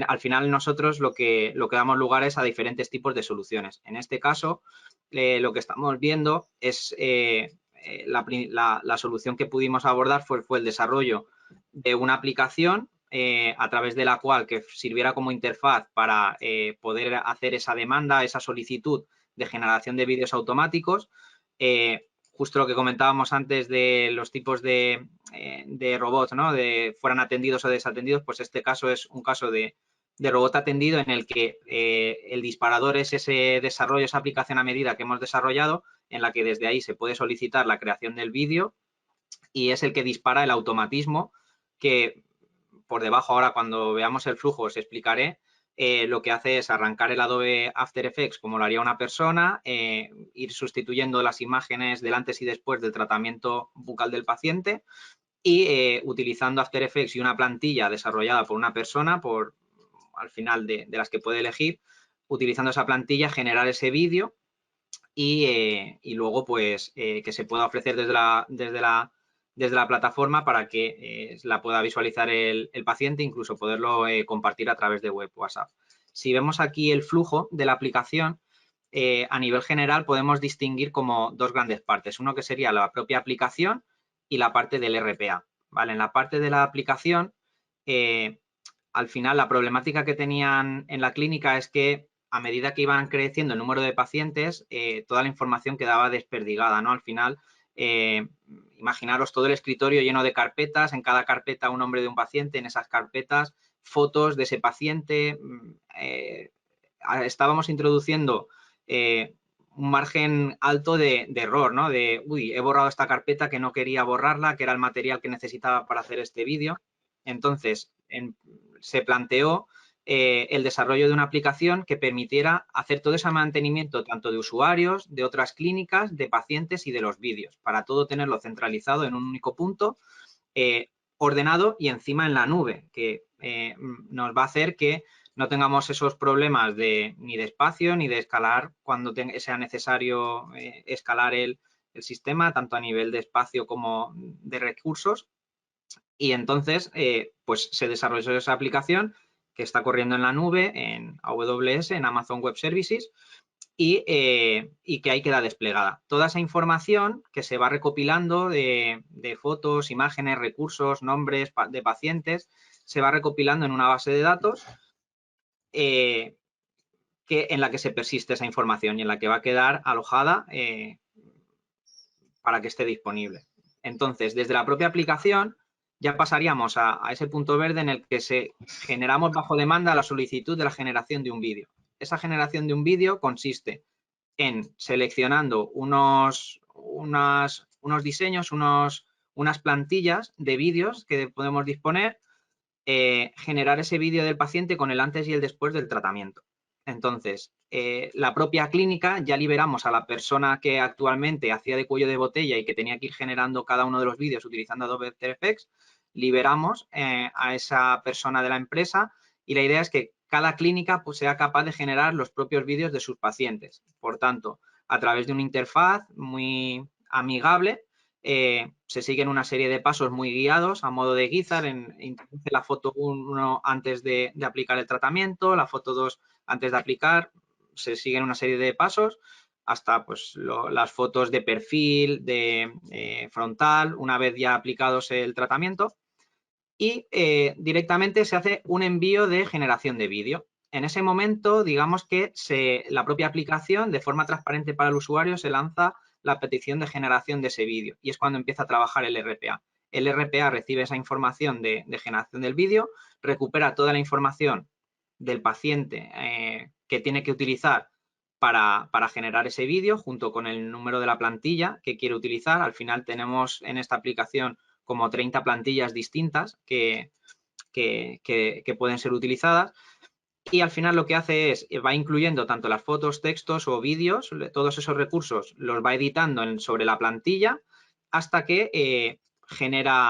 al final nosotros lo que damos lugar es a diferentes tipos de soluciones. En este caso, lo que estamos viendo es la solución que pudimos abordar fue el desarrollo de una aplicación a través de la cual que sirviera como interfaz para poder hacer esa demanda, esa solicitud de generación de vídeos automáticos. Justo lo que comentábamos antes de los tipos de robots, ¿no? Fueran atendidos o desatendidos, pues este caso es un caso de robot atendido en el que el disparador es ese desarrollo, esa aplicación a medida que hemos desarrollado, en la que desde ahí se puede solicitar la creación del vídeo y es el que dispara el automatismo que por debajo ahora cuando veamos el flujo os explicaré. Lo que hace es arrancar el Adobe After Effects como lo haría una persona, ir sustituyendo las imágenes del antes y después del tratamiento bucal del paciente y utilizando After Effects y una plantilla desarrollada por una persona, al final de las que puede elegir, utilizando esa plantilla generar ese vídeo y luego pues que se pueda ofrecer desde la plataforma para que la pueda visualizar el paciente, incluso poderlo compartir a través de web WhatsApp. Si vemos aquí el flujo de la aplicación, a nivel general podemos distinguir como dos grandes partes. Uno que sería la propia aplicación y la parte del RPA. ¿Vale? En la parte de la aplicación, al final la problemática que tenían en la clínica es que a medida que iban creciendo el número de pacientes, toda la información quedaba desperdigada, ¿no? Al final, imaginaros todo el escritorio lleno de carpetas, en cada carpeta un nombre de un paciente, en esas carpetas fotos de ese paciente. Estábamos introduciendo un margen alto de error, ¿no? Uy, he borrado esta carpeta que no quería borrarla, que era el material que necesitaba para hacer este vídeo. Entonces, se planteó el desarrollo de una aplicación que permitiera hacer todo ese mantenimiento tanto de usuarios, de otras clínicas, de pacientes y de los vídeos, para todo tenerlo centralizado en un único punto, ordenado y encima en la nube, que nos va a hacer que no tengamos esos problemas ni de espacio ni de escalar cuando sea necesario escalar el sistema, tanto a nivel de espacio como de recursos. Y entonces, pues se desarrolló esa aplicación que está corriendo en la nube, en AWS, en Amazon Web Services, y que ahí queda desplegada. Toda esa información que se va recopilando de fotos, imágenes, recursos, nombres de pacientes, se va recopilando en una base de datos en la que se persiste esa información y en la que va a quedar alojada para que esté disponible. Entonces, desde la propia aplicación ya pasaríamos a ese punto verde en el que generamos bajo demanda la solicitud de la generación de un vídeo. Esa generación de un vídeo consiste en seleccionando unos diseños, unas plantillas de vídeos que podemos disponer, generar ese vídeo del paciente con el antes y el después del tratamiento. Entonces, la propia clínica ya liberamos a la persona que actualmente hacía de cuello de botella y que tenía que ir generando cada uno de los vídeos utilizando Adobe After Effects, liberamos a esa persona de la empresa y la idea es que cada clínica pues, sea capaz de generar los propios vídeos de sus pacientes. Por tanto, a través de una interfaz muy amigable, se siguen una serie de pasos muy guiados a modo de guizar. Introduce la foto 1 antes de aplicar el tratamiento, la foto 2 antes de aplicar, se siguen una serie de pasos hasta pues, las fotos de perfil, de frontal, una vez ya aplicados el tratamiento. Y directamente se hace un envío de generación de vídeo. En ese momento, digamos que la propia aplicación, de forma transparente para el usuario, se lanza la petición de generación de ese vídeo y es cuando empieza a trabajar el RPA. El RPA recibe esa información de generación del vídeo, recupera toda la información del paciente que tiene que utilizar para generar ese vídeo junto con el número de la plantilla que quiere utilizar. Al final tenemos en esta aplicación como 30 plantillas distintas que pueden ser utilizadas y al final lo que hace es, va incluyendo tanto las fotos, textos o vídeos, todos esos recursos los va editando sobre la plantilla hasta que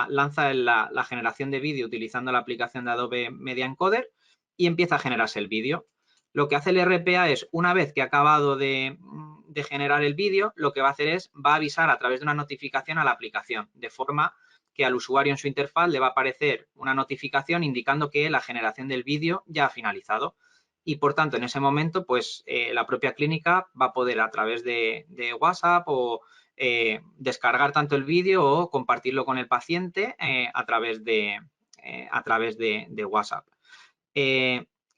lanza la generación de vídeo utilizando la aplicación de Adobe Media Encoder y empieza a generarse el vídeo. Lo que hace el RPA es, una vez que ha acabado de generar el vídeo, lo que va a hacer es, va a avisar a través de una notificación a la aplicación, de forma que al usuario en su interfaz le va a aparecer una notificación indicando que la generación del vídeo ya ha finalizado. Y, por tanto, en ese momento, pues, la propia clínica va a poder, a través de WhatsApp o descargar tanto el vídeo o compartirlo con el paciente a través de WhatsApp.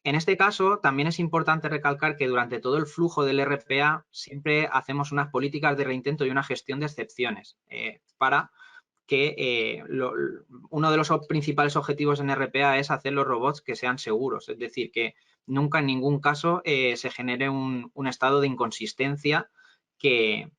En este caso, también es importante recalcar que durante todo el flujo del RPA siempre hacemos unas políticas de reintento y una gestión de excepciones para que uno de los principales objetivos en RPA es hacer los robots que sean seguros, es decir, que nunca en ningún caso se genere un estado de inconsistencia que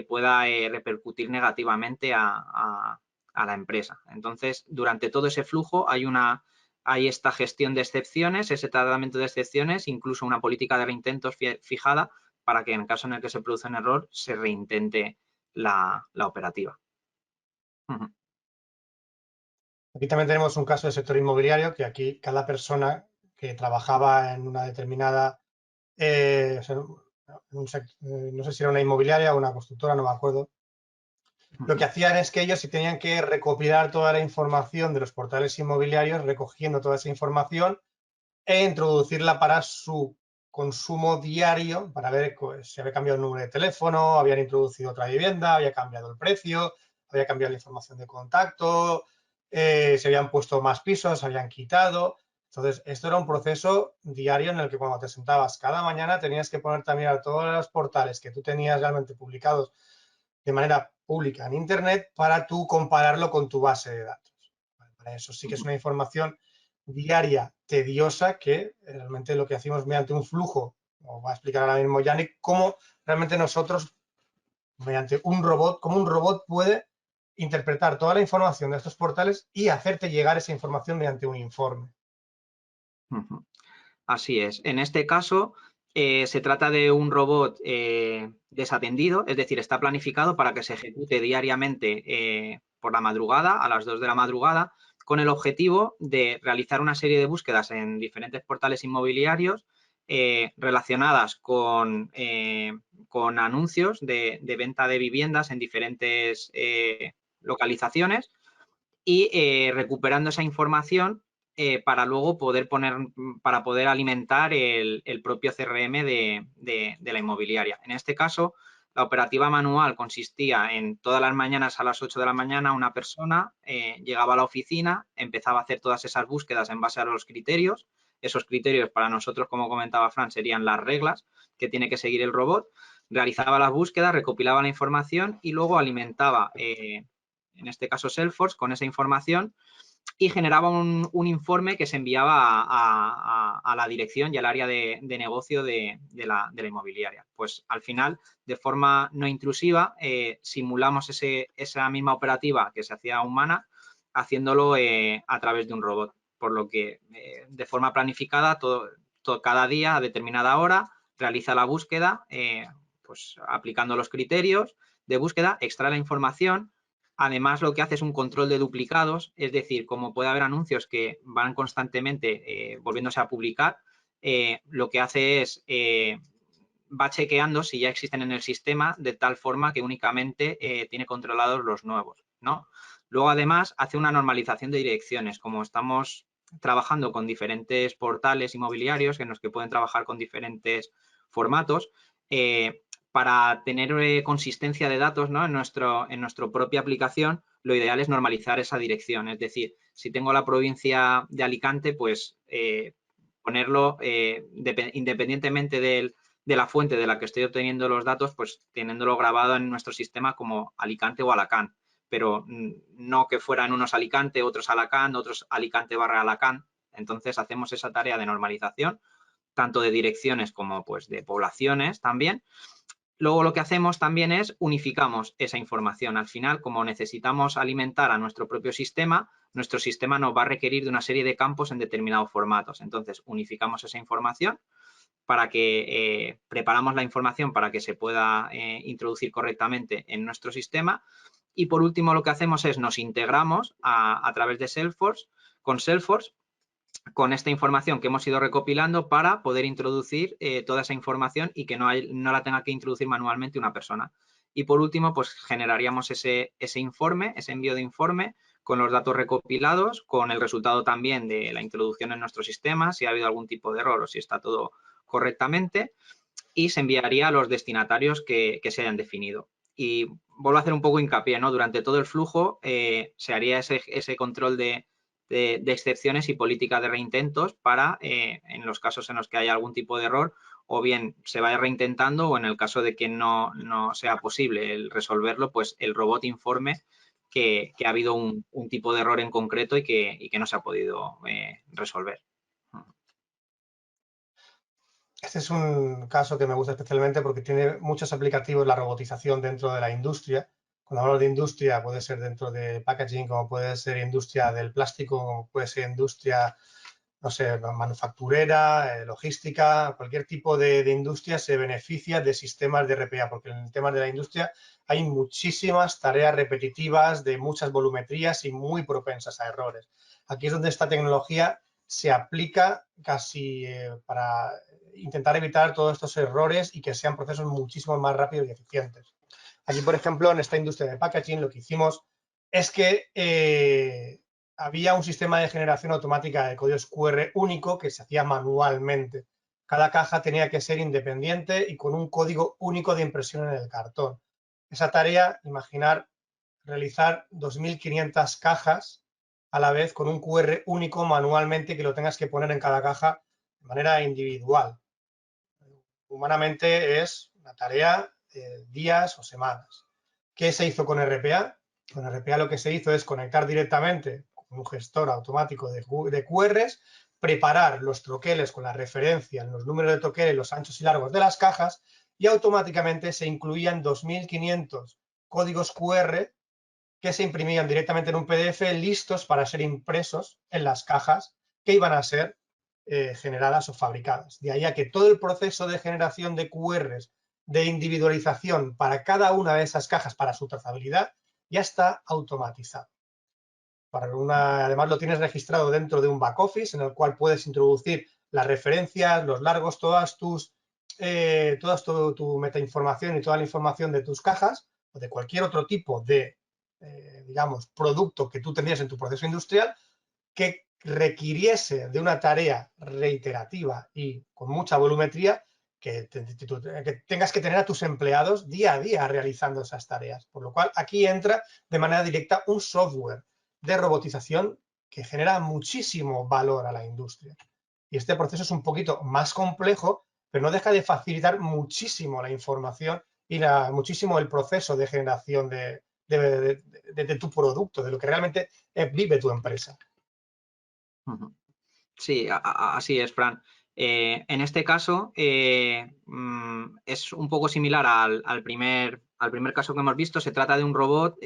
pueda repercutir negativamente a la empresa. Entonces, durante todo ese flujo hay esta gestión de excepciones, ese tratamiento de excepciones, incluso una política de reintentos fijada para que en el caso en el que se produce un error se reintente la operativa. Aquí también tenemos un caso del sector inmobiliario, que aquí cada persona que trabajaba en una determinada, no sé si era una inmobiliaria o una constructora, no me acuerdo, lo que hacían es que ellos sí tenían que recopilar toda la información de los portales inmobiliarios, recogiendo toda esa información e introducirla para su consumo diario, para ver si había cambiado el número de teléfono, habían introducido otra vivienda, había cambiado el precio, había cambiado la información de contacto, se habían puesto más pisos, se habían quitado. Entonces, esto era un proceso diario en el que cuando te sentabas cada mañana tenías que ponerte a mirar todos los portales que tú tenías realmente publicados de manera pública en Internet para tú compararlo con tu base de datos. Para eso sí que es una información diaria tediosa que realmente lo que hacemos mediante un flujo, os va a explicar ahora mismo Yannick, cómo realmente nosotros, mediante un robot, cómo un robot puede interpretar toda la información de estos portales y hacerte llegar esa información mediante un informe. Así es. En este caso, se trata de un robot desatendido, es decir, está planificado para que se ejecute diariamente por la madrugada, a las 2 de la madrugada, con el objetivo de realizar una serie de búsquedas en diferentes portales inmobiliarios relacionadas con anuncios de venta de viviendas en diferentes localizaciones y recuperando esa información para luego poder alimentar el propio CRM de la inmobiliaria. En este caso, la operativa manual consistía en todas las mañanas a las 8 de la mañana una persona llegaba a la oficina, empezaba a hacer todas esas búsquedas en base a los criterios. Esos criterios para nosotros, como comentaba Fran, serían las reglas que tiene que seguir el robot. Realizaba las búsquedas, recopilaba la información y luego alimentaba en este caso Salesforce, con esa información y generaba un informe que se enviaba a la dirección y al área de negocio de la inmobiliaria. Pues al final, de forma no intrusiva, simulamos esa misma operativa que se hacía humana, haciéndolo a través de un robot. Por lo que de forma planificada, cada día a determinada hora, realiza la búsqueda, pues aplicando los criterios de búsqueda, extrae la información. Además, lo que hace es un control de duplicados, es decir, como puede haber anuncios que van constantemente volviéndose a publicar, lo que hace es va chequeando si ya existen en el sistema de tal forma que únicamente tiene controlados los nuevos, ¿no? Luego, además, hace una normalización de direcciones. Como estamos trabajando con diferentes portales inmobiliarios en los que pueden trabajar con diferentes formatos, para tener consistencia de datos, ¿no? en nuestra propia aplicación, lo ideal es normalizar esa dirección. Es decir, si tengo la provincia de Alicante, pues ponerlo independientemente de la fuente de la que estoy obteniendo los datos, pues teniéndolo grabado en nuestro sistema como Alicante o Alacant. Pero no que fueran unos Alicante, otros Alacant, otros Alicante/Alacant. Entonces hacemos esa tarea de normalización, tanto de direcciones como pues de poblaciones también. Luego lo que hacemos también es unificamos esa información. Al final, como necesitamos alimentar a nuestro propio sistema, nuestro sistema nos va a requerir de una serie de campos en determinados formatos. Entonces, unificamos esa información para que preparamos la información para que se pueda introducir correctamente en nuestro sistema. Y por último, lo que hacemos es nos integramos a través de Salesforce, con Salesforce, con esta información que hemos ido recopilando para poder introducir toda esa información y que no la tenga que introducir manualmente una persona. Y por último, pues generaríamos ese informe, ese envío de informe con los datos recopilados, con el resultado también de la introducción en nuestro sistema, si ha habido algún tipo de error o si está todo correctamente, y se enviaría a los destinatarios que se hayan definido. Y vuelvo a hacer un poco hincapié, ¿no? Durante todo el flujo se haría ese control de excepciones y política de reintentos para, en los casos en los que haya algún tipo de error, o bien se vaya reintentando o en el caso de que no sea posible el resolverlo, pues el robot informe que ha habido un tipo de error en concreto y que no se ha podido resolver. Este es un caso que me gusta especialmente porque tiene muchos aplicativos la robotización dentro de la industria. Cuando hablamos de industria puede ser dentro de packaging, como puede ser industria del plástico, como puede ser industria, no sé, manufacturera, logística, cualquier tipo de industria se beneficia de sistemas de RPA, porque en el tema de la industria hay muchísimas tareas repetitivas de muchas volumetrías y muy propensas a errores. Aquí es donde esta tecnología se aplica casi para intentar evitar todos estos errores y que sean procesos muchísimo más rápidos y eficientes. Aquí, por ejemplo, en esta industria de packaging, lo que hicimos es que había un sistema de generación automática de códigos QR único que se hacía manualmente. Cada caja tenía que ser independiente y con un código único de impresión en el cartón. Esa tarea, imaginar realizar 2.500 cajas a la vez con un QR único manualmente que lo tengas que poner en cada caja de manera individual. Humanamente es una tarea de días o semanas. ¿Qué se hizo con RPA? Con RPA lo que se hizo es conectar directamente con un gestor automático de QRs, preparar los troqueles con la referencia en los números de troqueles, los anchos y largos de las cajas y automáticamente se incluían 2.500 códigos QR que se imprimían directamente en un PDF listos para ser impresos en las cajas que iban a ser generadas o fabricadas. De ahí a que todo el proceso de generación de QRs, de individualización para cada una de esas cajas para su trazabilidad, ya está automatizado. Además lo tienes registrado dentro de un back office en el cual puedes introducir las referencias, los largos, toda tu metainformación y toda la información de tus cajas o de cualquier otro tipo de digamos, producto que tú tendrías en tu proceso industrial que requiriese de una tarea reiterativa y con mucha volumetría que tengas que tener a tus empleados día a día realizando esas tareas. Por lo cual, aquí entra de manera directa un software de robotización que genera muchísimo valor a la industria. Y este proceso es un poquito más complejo, pero no deja de facilitar muchísimo la información y muchísimo el proceso de generación de tu producto, de lo que realmente vive tu empresa. Sí, así es, Fran. En este caso es un poco similar al primer caso que hemos visto. Se trata de un robot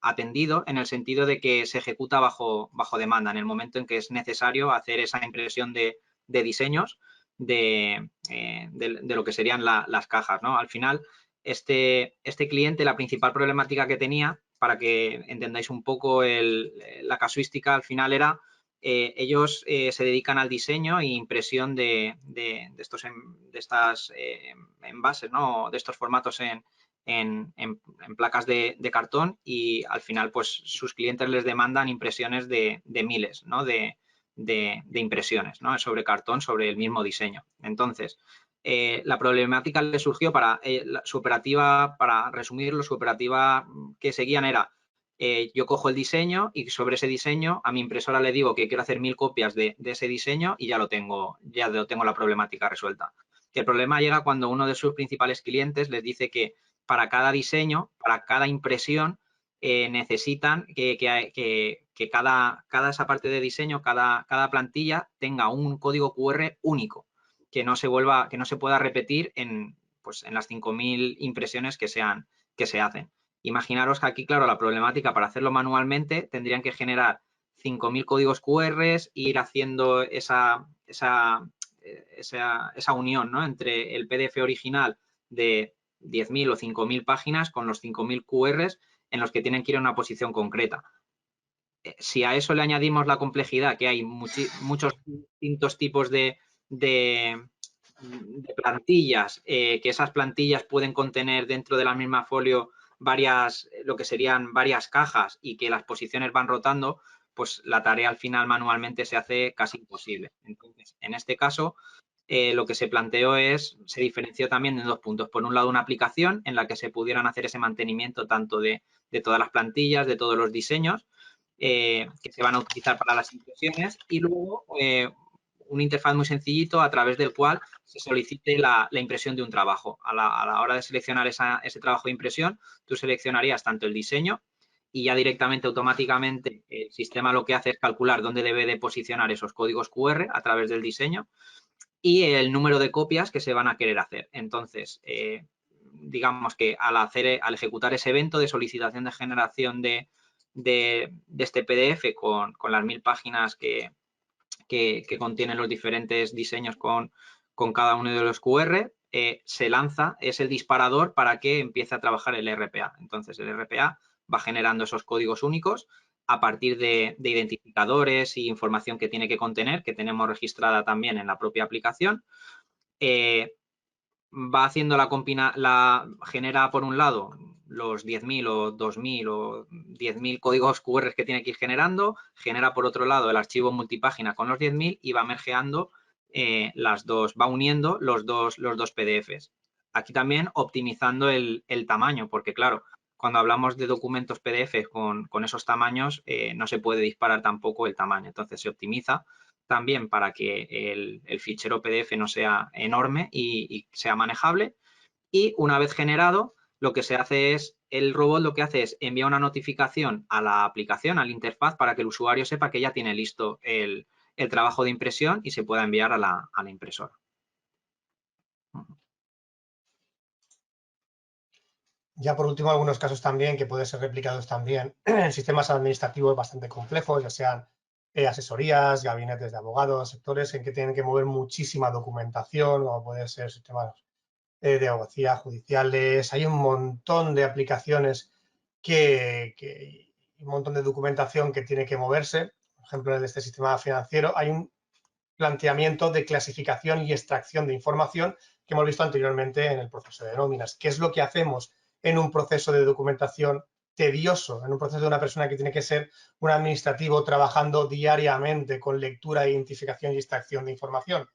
atendido en el sentido de que se ejecuta bajo demanda en el momento en que es necesario hacer esa impresión de diseños de lo que serían las cajas, ¿no? Al final, este cliente, la principal problemática que tenía, para que entendáis un poco la casuística, al final era ellos se dedican al diseño e impresión de estas envases, ¿no? De estos formatos en placas de cartón y al final pues sus clientes les demandan impresiones de miles, ¿no? de impresiones, ¿no? Sobre cartón, sobre el mismo diseño. Entonces, la problemática le surgió para su operativa, para resumirlo, su operativa que seguían era yo cojo el diseño y sobre ese diseño a mi impresora le digo que quiero hacer 1000 copias de ese diseño y ya lo tengo la problemática resuelta. Que el problema llega cuando uno de sus principales clientes les dice que para cada diseño, para cada impresión, necesitan que cada esa parte de diseño, cada plantilla tenga un código QR único, que no se pueda repetir en las 5000 impresiones que se hacen. Imaginaros que aquí, claro, la problemática para hacerlo manualmente tendrían que generar 5000 códigos QR e ir haciendo esa unión, ¿no? Entre el PDF original de 10.000 o 5.000 páginas con los 5.000 QRs en los que tienen que ir a una posición concreta. si a eso le añadimos la complejidad, que hay muchos distintos tipos de plantillas, que esas plantillas pueden contener dentro de la misma folio lo que serían varias cajas y que las posiciones van rotando, pues la tarea al final manualmente se hace casi imposible. Entonces, en este caso, lo que se planteó se diferenció también en 2 puntos. Por un lado, una aplicación en la que se pudieran hacer ese mantenimiento tanto de todas las plantillas, de todos los diseños que se van a utilizar para las impresiones, y luego un interfaz muy sencillito a través del cual se solicite la impresión de un trabajo. A la hora de seleccionar ese trabajo de impresión, tú seleccionarías tanto el diseño y ya directamente, automáticamente, el sistema lo que hace es calcular dónde debe de posicionar esos códigos QR a través del diseño y el número de copias que se van a querer hacer. Entonces, digamos que al ejecutar ese evento de solicitación de generación de este PDF con las 1000 páginas que contienen los diferentes diseños con cada uno de los QR, se lanza, es el disparador para que empiece a trabajar el RPA. Entonces, el RPA va generando esos códigos únicos a partir de identificadores y información que tiene que contener, que tenemos registrada también en la propia aplicación. Va haciendo genera por un lado los 10.000 o 2.000 o 10.000 códigos QR que tiene que ir generando, genera por otro lado el archivo multipágina con los 10.000 y va mergeando va uniendo los dos PDFs. Aquí también optimizando el tamaño, porque claro, cuando hablamos de documentos PDF con esos tamaños, no se puede disparar tampoco el tamaño. Entonces, se optimiza también para que el fichero PDF no sea enorme y sea manejable. Y una vez generado, lo que se hace el robot lo que hace es enviar una notificación a la aplicación, a la interfaz, para que el usuario sepa que ya tiene listo el trabajo de impresión y se pueda enviar a la impresora. Ya por último, algunos casos también que pueden ser replicados también en sistemas administrativos bastante complejos, ya sean asesorías, gabinetes de abogados, sectores en que tienen que mover muchísima documentación, como pueden ser sistemas de abogacía, judiciales. Hay un montón de aplicaciones un montón de documentación que tiene que moverse. Por ejemplo, en este sistema financiero hay un planteamiento de clasificación y extracción de información que hemos visto anteriormente en el proceso de nóminas. ¿Qué es lo que hacemos en un proceso de documentación tedioso, en un proceso de una persona que tiene que ser un administrativo trabajando diariamente con lectura, identificación y extracción de información?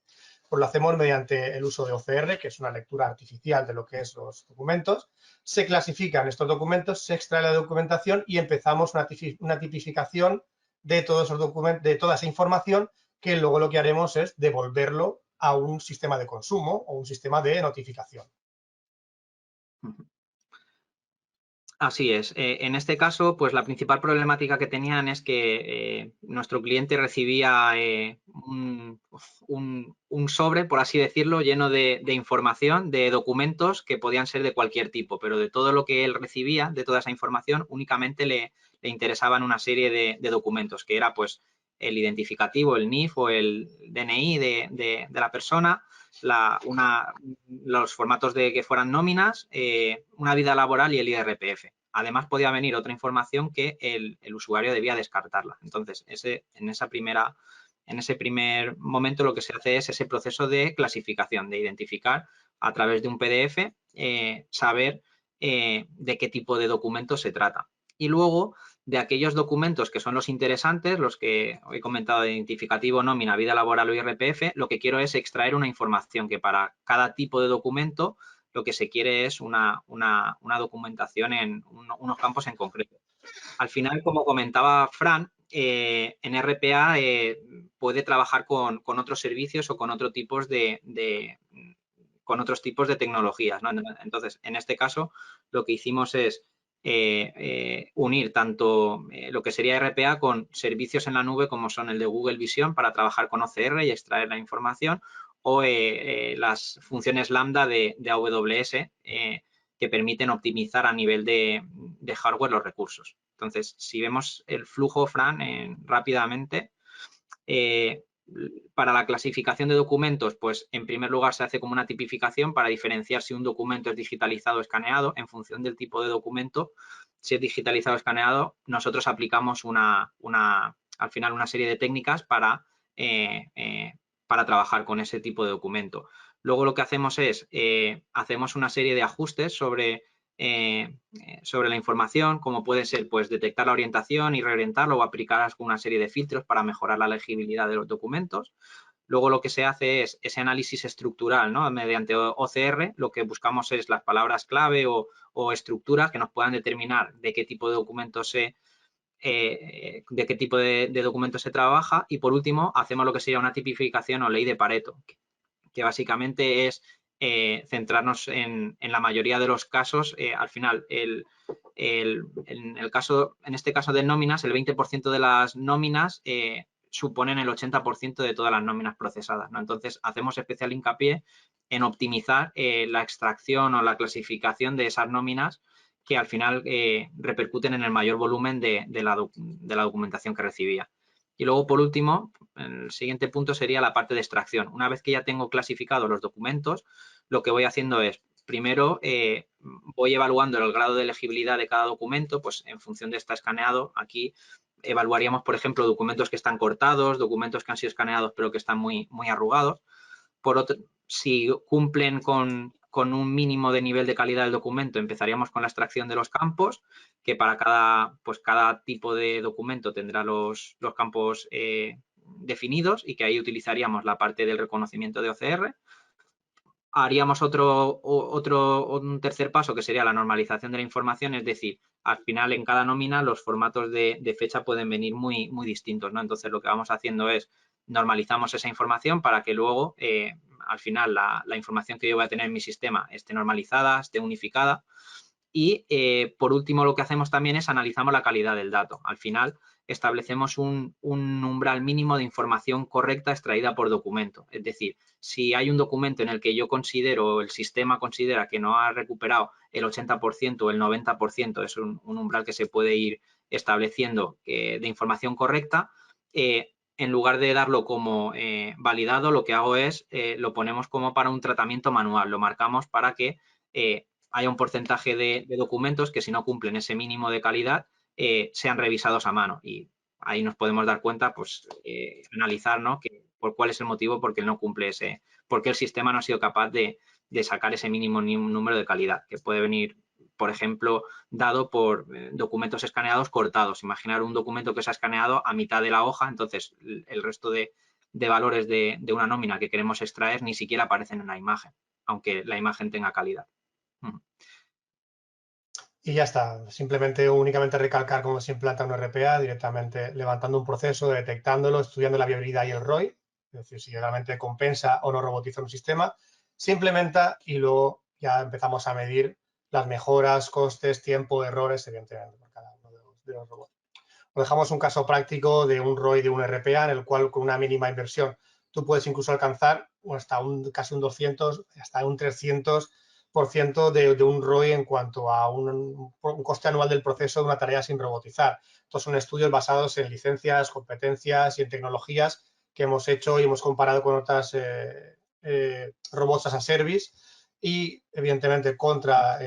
Pues lo hacemos mediante el uso de OCR, que es una lectura artificial de lo que es los documentos. Se clasifican estos documentos, se extrae la documentación y empezamos una tipificación de todos esos documentos, de toda esa información, que luego lo que haremos es devolverlo a un sistema de consumo o un sistema de notificación. Así es. En este caso, pues la principal problemática que tenían es que nuestro cliente recibía un sobre, por así decirlo, lleno de información, de documentos que podían ser de cualquier tipo, pero de todo lo que él recibía, de toda esa información, únicamente le interesaban una serie de documentos, que era pues el identificativo, el NIF o el DNI de la persona, los formatos de que fueran nóminas, una vida laboral y el IRPF. Además, podía venir otra información que el usuario debía descartarla. Entonces, en ese primer momento lo que se hace es ese proceso de clasificación, de identificar a través de un PDF, saber de qué tipo de documentos se trata. Y luego, de aquellos documentos que son los interesantes, los que he comentado de identificativo, nómina, vida laboral o IRPF, lo que quiero es extraer una información que para cada tipo de documento lo que se quiere es una documentación en unos campos en concreto. Al final, como comentaba Fran, en RPA puede trabajar con otros servicios o con otros tipos de tecnologías, ¿no? Entonces, en este caso, lo que hicimos es unir tanto lo que sería RPA con servicios en la nube como son el de Google Vision para trabajar con OCR y extraer la información, o las funciones Lambda de AWS que permiten optimizar a nivel de hardware los recursos. Entonces, si vemos el flujo, Fran, rápidamente, para la clasificación de documentos, pues en primer lugar se hace como una tipificación para diferenciar si un documento es digitalizado o escaneado. En función del tipo de documento, si es digitalizado o escaneado, nosotros aplicamos al final una serie de técnicas para trabajar con ese tipo de documento. Luego lo que hacemos es, hacemos una serie de ajustes sobre la información, como puede ser pues detectar la orientación y reorientarlo o aplicar una serie de filtros para mejorar la legibilidad de los documentos. Luego lo que se hace es ese análisis estructural, ¿no? Mediante OCR lo que buscamos es las palabras clave o estructuras que nos puedan determinar de qué tipo de documentos se trabaja. Y por último hacemos lo que sería una tipificación o ley de Pareto, que básicamente es centrarnos en la mayoría de los casos. Al final, en este caso de nóminas, el 20% de las nóminas suponen el 80% de todas las nóminas procesadas, ¿no? Entonces, hacemos especial hincapié en optimizar la extracción o la clasificación de esas nóminas que al final repercuten en el mayor volumen de la documentación que recibía. Y luego, por último, el siguiente punto sería la parte de extracción. Una vez que ya tengo clasificados los documentos, lo que voy haciendo es, primero, voy evaluando el grado de legibilidad de cada documento, pues en función de estar escaneado. Aquí evaluaríamos, por ejemplo, documentos que están cortados, documentos que han sido escaneados pero que están muy arrugados. Por otro, si cumplen con un mínimo de nivel de calidad del documento, empezaríamos con la extracción de los campos, que para cada tipo de documento tendrá los campos definidos y que ahí utilizaríamos la parte del reconocimiento de OCR. Haríamos un tercer paso, que sería la normalización de la información, es decir, al final en cada nómina los formatos de fecha pueden venir muy distintos, ¿no? Entonces lo que vamos haciendo es normalizamos esa información para que luego al final la información que yo voy a tener en mi sistema esté normalizada, esté unificada. Y por último lo que hacemos también es analizamos la calidad del dato. Al final establecemos un umbral mínimo de información correcta extraída por documento. Es decir, si hay un documento en el que yo considero, el sistema considera que no ha recuperado el 80% o el 90%, es un umbral que se puede ir estableciendo de información correcta, en lugar de darlo como validado, lo que hago es, lo ponemos como para un tratamiento manual, lo marcamos para que haya un porcentaje de documentos que si no cumplen ese mínimo de calidad, sean revisados a mano. Y ahí nos podemos dar cuenta, pues, analizar, ¿no? Por cuál es el motivo por qué no cumple porque el sistema no ha sido capaz de sacar ese mínimo número de calidad, que puede venir, por ejemplo, dado por documentos escaneados cortados. Imaginar un documento que se ha escaneado a mitad de la hoja, entonces el resto de valores de una nómina que queremos extraer ni siquiera aparecen en la imagen, aunque la imagen tenga calidad. Y ya está, simplemente únicamente recalcar cómo se implanta un RPA, directamente levantando un proceso, detectándolo, estudiando la viabilidad y el ROI, es decir, si realmente compensa o no robotiza un sistema, se implementa y luego ya empezamos a medir las mejoras, costes, tiempo, errores, evidentemente, por cada uno de los robots. Os dejamos un caso práctico de un ROI de un RPA en el cual con una mínima inversión tú puedes incluso alcanzar hasta casi un 200, hasta un 300% de un ROI en cuanto a un coste anual del proceso de una tarea sin robotizar. Estos son estudios basados en licencias, competencias y en tecnologías que hemos hecho y hemos comparado con otras robots as a service y, evidentemente, contra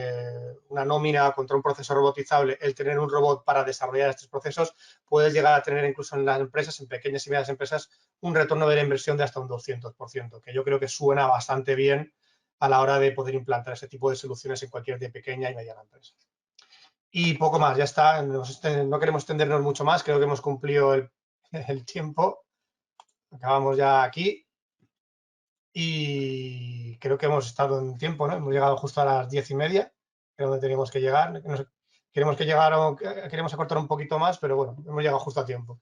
una nómina, contra un proceso robotizable, el tener un robot para desarrollar estos procesos, puedes llegar a tener incluso en las empresas, en pequeñas y medianas empresas, un retorno de la inversión de hasta un 200%, que yo creo que suena bastante bien a la hora de poder implantar ese tipo de soluciones en cualquier pequeña y mediana empresa. Y poco más, ya está. No queremos extendernos mucho más, creo que hemos cumplido el tiempo. Acabamos ya aquí. Y creo que hemos estado en tiempo, ¿no? Hemos llegado justo a las 10:30, que es donde teníamos que llegar. Queremos acortar un poquito más, pero bueno, hemos llegado justo a tiempo.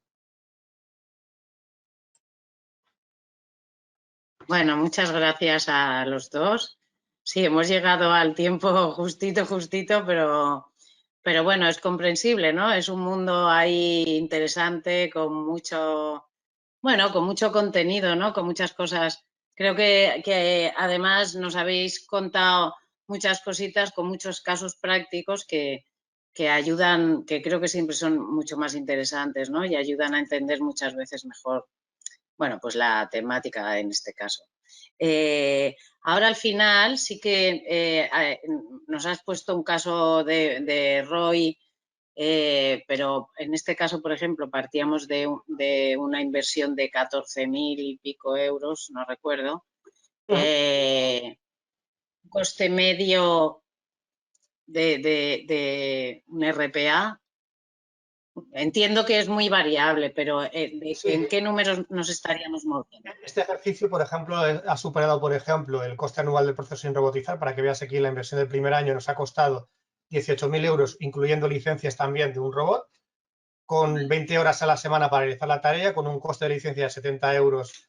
Bueno, muchas gracias a los dos. Sí, hemos llegado al tiempo justito, pero bueno, es comprensible, ¿no? Es un mundo ahí interesante con mucho contenido, ¿no? Con muchas cosas. Creo que además nos habéis contado muchas cositas con muchos casos prácticos que ayudan, que creo que siempre son mucho más interesantes, ¿no? Y ayudan a entender muchas veces mejor bueno, pues la temática en este caso. Ahora al final sí que nos has puesto un caso de ROI, pero en este caso, por ejemplo, partíamos de una inversión de 14.000 y pico euros, no recuerdo, coste medio de un RPA. Entiendo que es muy variable, pero ¿en qué números nos estaríamos moviendo? Este ejercicio, por ejemplo, ha superado, por ejemplo, el coste anual del proceso sin robotizar. Para que veas aquí, la inversión del primer año nos ha costado 18.000 euros, incluyendo licencias también de un robot, con 20 horas a la semana para realizar la tarea, con un coste de licencia de 70 euros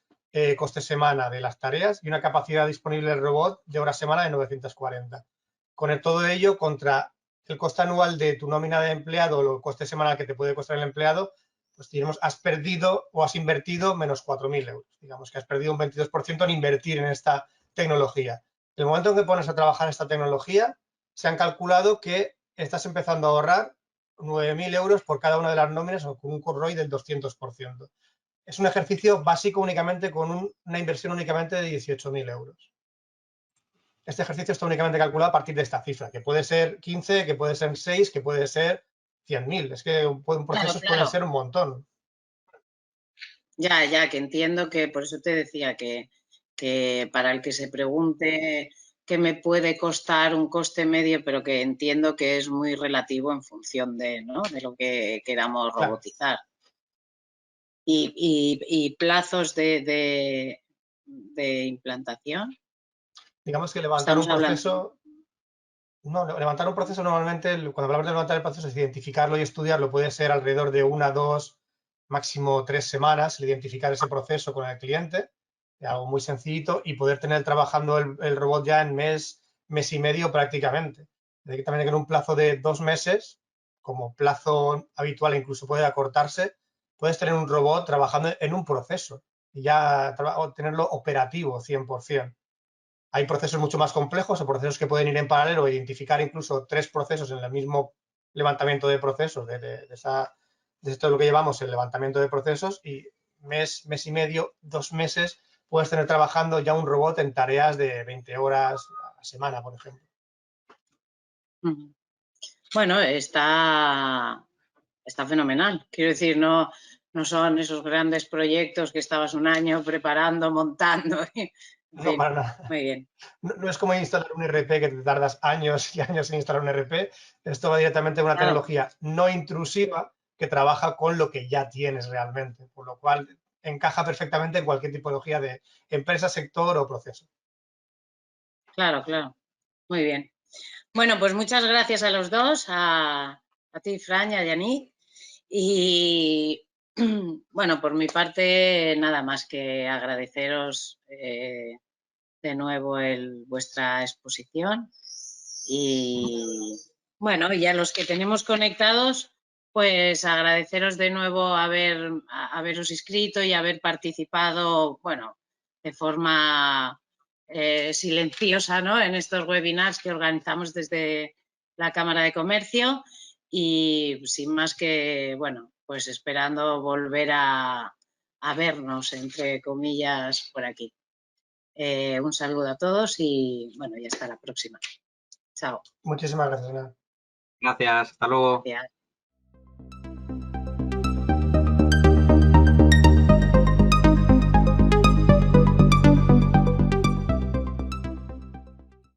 coste semana de las tareas y una capacidad disponible del robot de hora semana de 940. Con todo ello, contra el coste anual de tu nómina de empleado o el coste semanal que te puede costar el empleado, pues digamos, has perdido o has invertido menos 4.000 euros. Digamos que has perdido un 22% en invertir en esta tecnología. El momento en que pones a trabajar esta tecnología, se han calculado que estás empezando a ahorrar 9.000 euros por cada una de las nóminas o con un ROI del 200%. Es un ejercicio básico únicamente con una inversión únicamente de 18.000 euros. Este ejercicio está únicamente calculado a partir de esta cifra, que puede ser 15, que puede ser 6, que puede ser 100.000. Es que procesos pueden ser un montón. Ya, que entiendo que, por eso te decía que para el que se pregunte qué me puede costar un coste medio, pero que entiendo que es muy relativo en función de lo que queramos robotizar. ¿Y plazos de implantación? Digamos que levantar un proceso... No, levantar un proceso normalmente, cuando hablamos de levantar el proceso, es identificarlo y estudiarlo. Puede ser alrededor de 1, 2, máximo 3 semanas, el identificar ese proceso con el cliente, algo muy sencillito, y poder tener trabajando el robot ya en mes y medio prácticamente. También en un plazo de 2 meses, como plazo habitual, incluso puede acortarse, puedes tener un robot trabajando en un proceso y ya tenerlo operativo 100%. Hay procesos mucho más complejos o procesos que pueden ir en paralelo, identificar incluso 3 procesos en el mismo levantamiento de procesos, de esto es lo que llevamos, el levantamiento de procesos, y mes y medio, 2 meses, puedes tener trabajando ya un robot en tareas de 20 horas a la semana, por ejemplo. Bueno, está fenomenal. Quiero decir, no son esos grandes proyectos que estabas un año preparando, montando. No, para nada. Muy bien. No es como instalar un ERP que te tardas años y años en instalar un ERP. Esto va directamente a una tecnología no intrusiva que trabaja con lo que ya tienes realmente, por lo cual encaja perfectamente en cualquier tipología de empresa, sector o proceso. Claro. Muy bien. Bueno, pues muchas gracias a los dos, a ti, Fran, y a Yannick. Y bueno, por mi parte, nada más que agradeceros de nuevo vuestra exposición. Y bueno, y a los que tenemos conectados, pues agradeceros de nuevo haberos inscrito y haber participado, bueno, de forma silenciosa, ¿no?, en estos webinars que organizamos desde la Cámara de Comercio, y sin más que, bueno, pues esperando volver a vernos, entre comillas, por aquí. Un saludo a todos y, bueno, y hasta la próxima. Chao. Muchísimas gracias, Ana. Gracias, hasta luego. Gracias.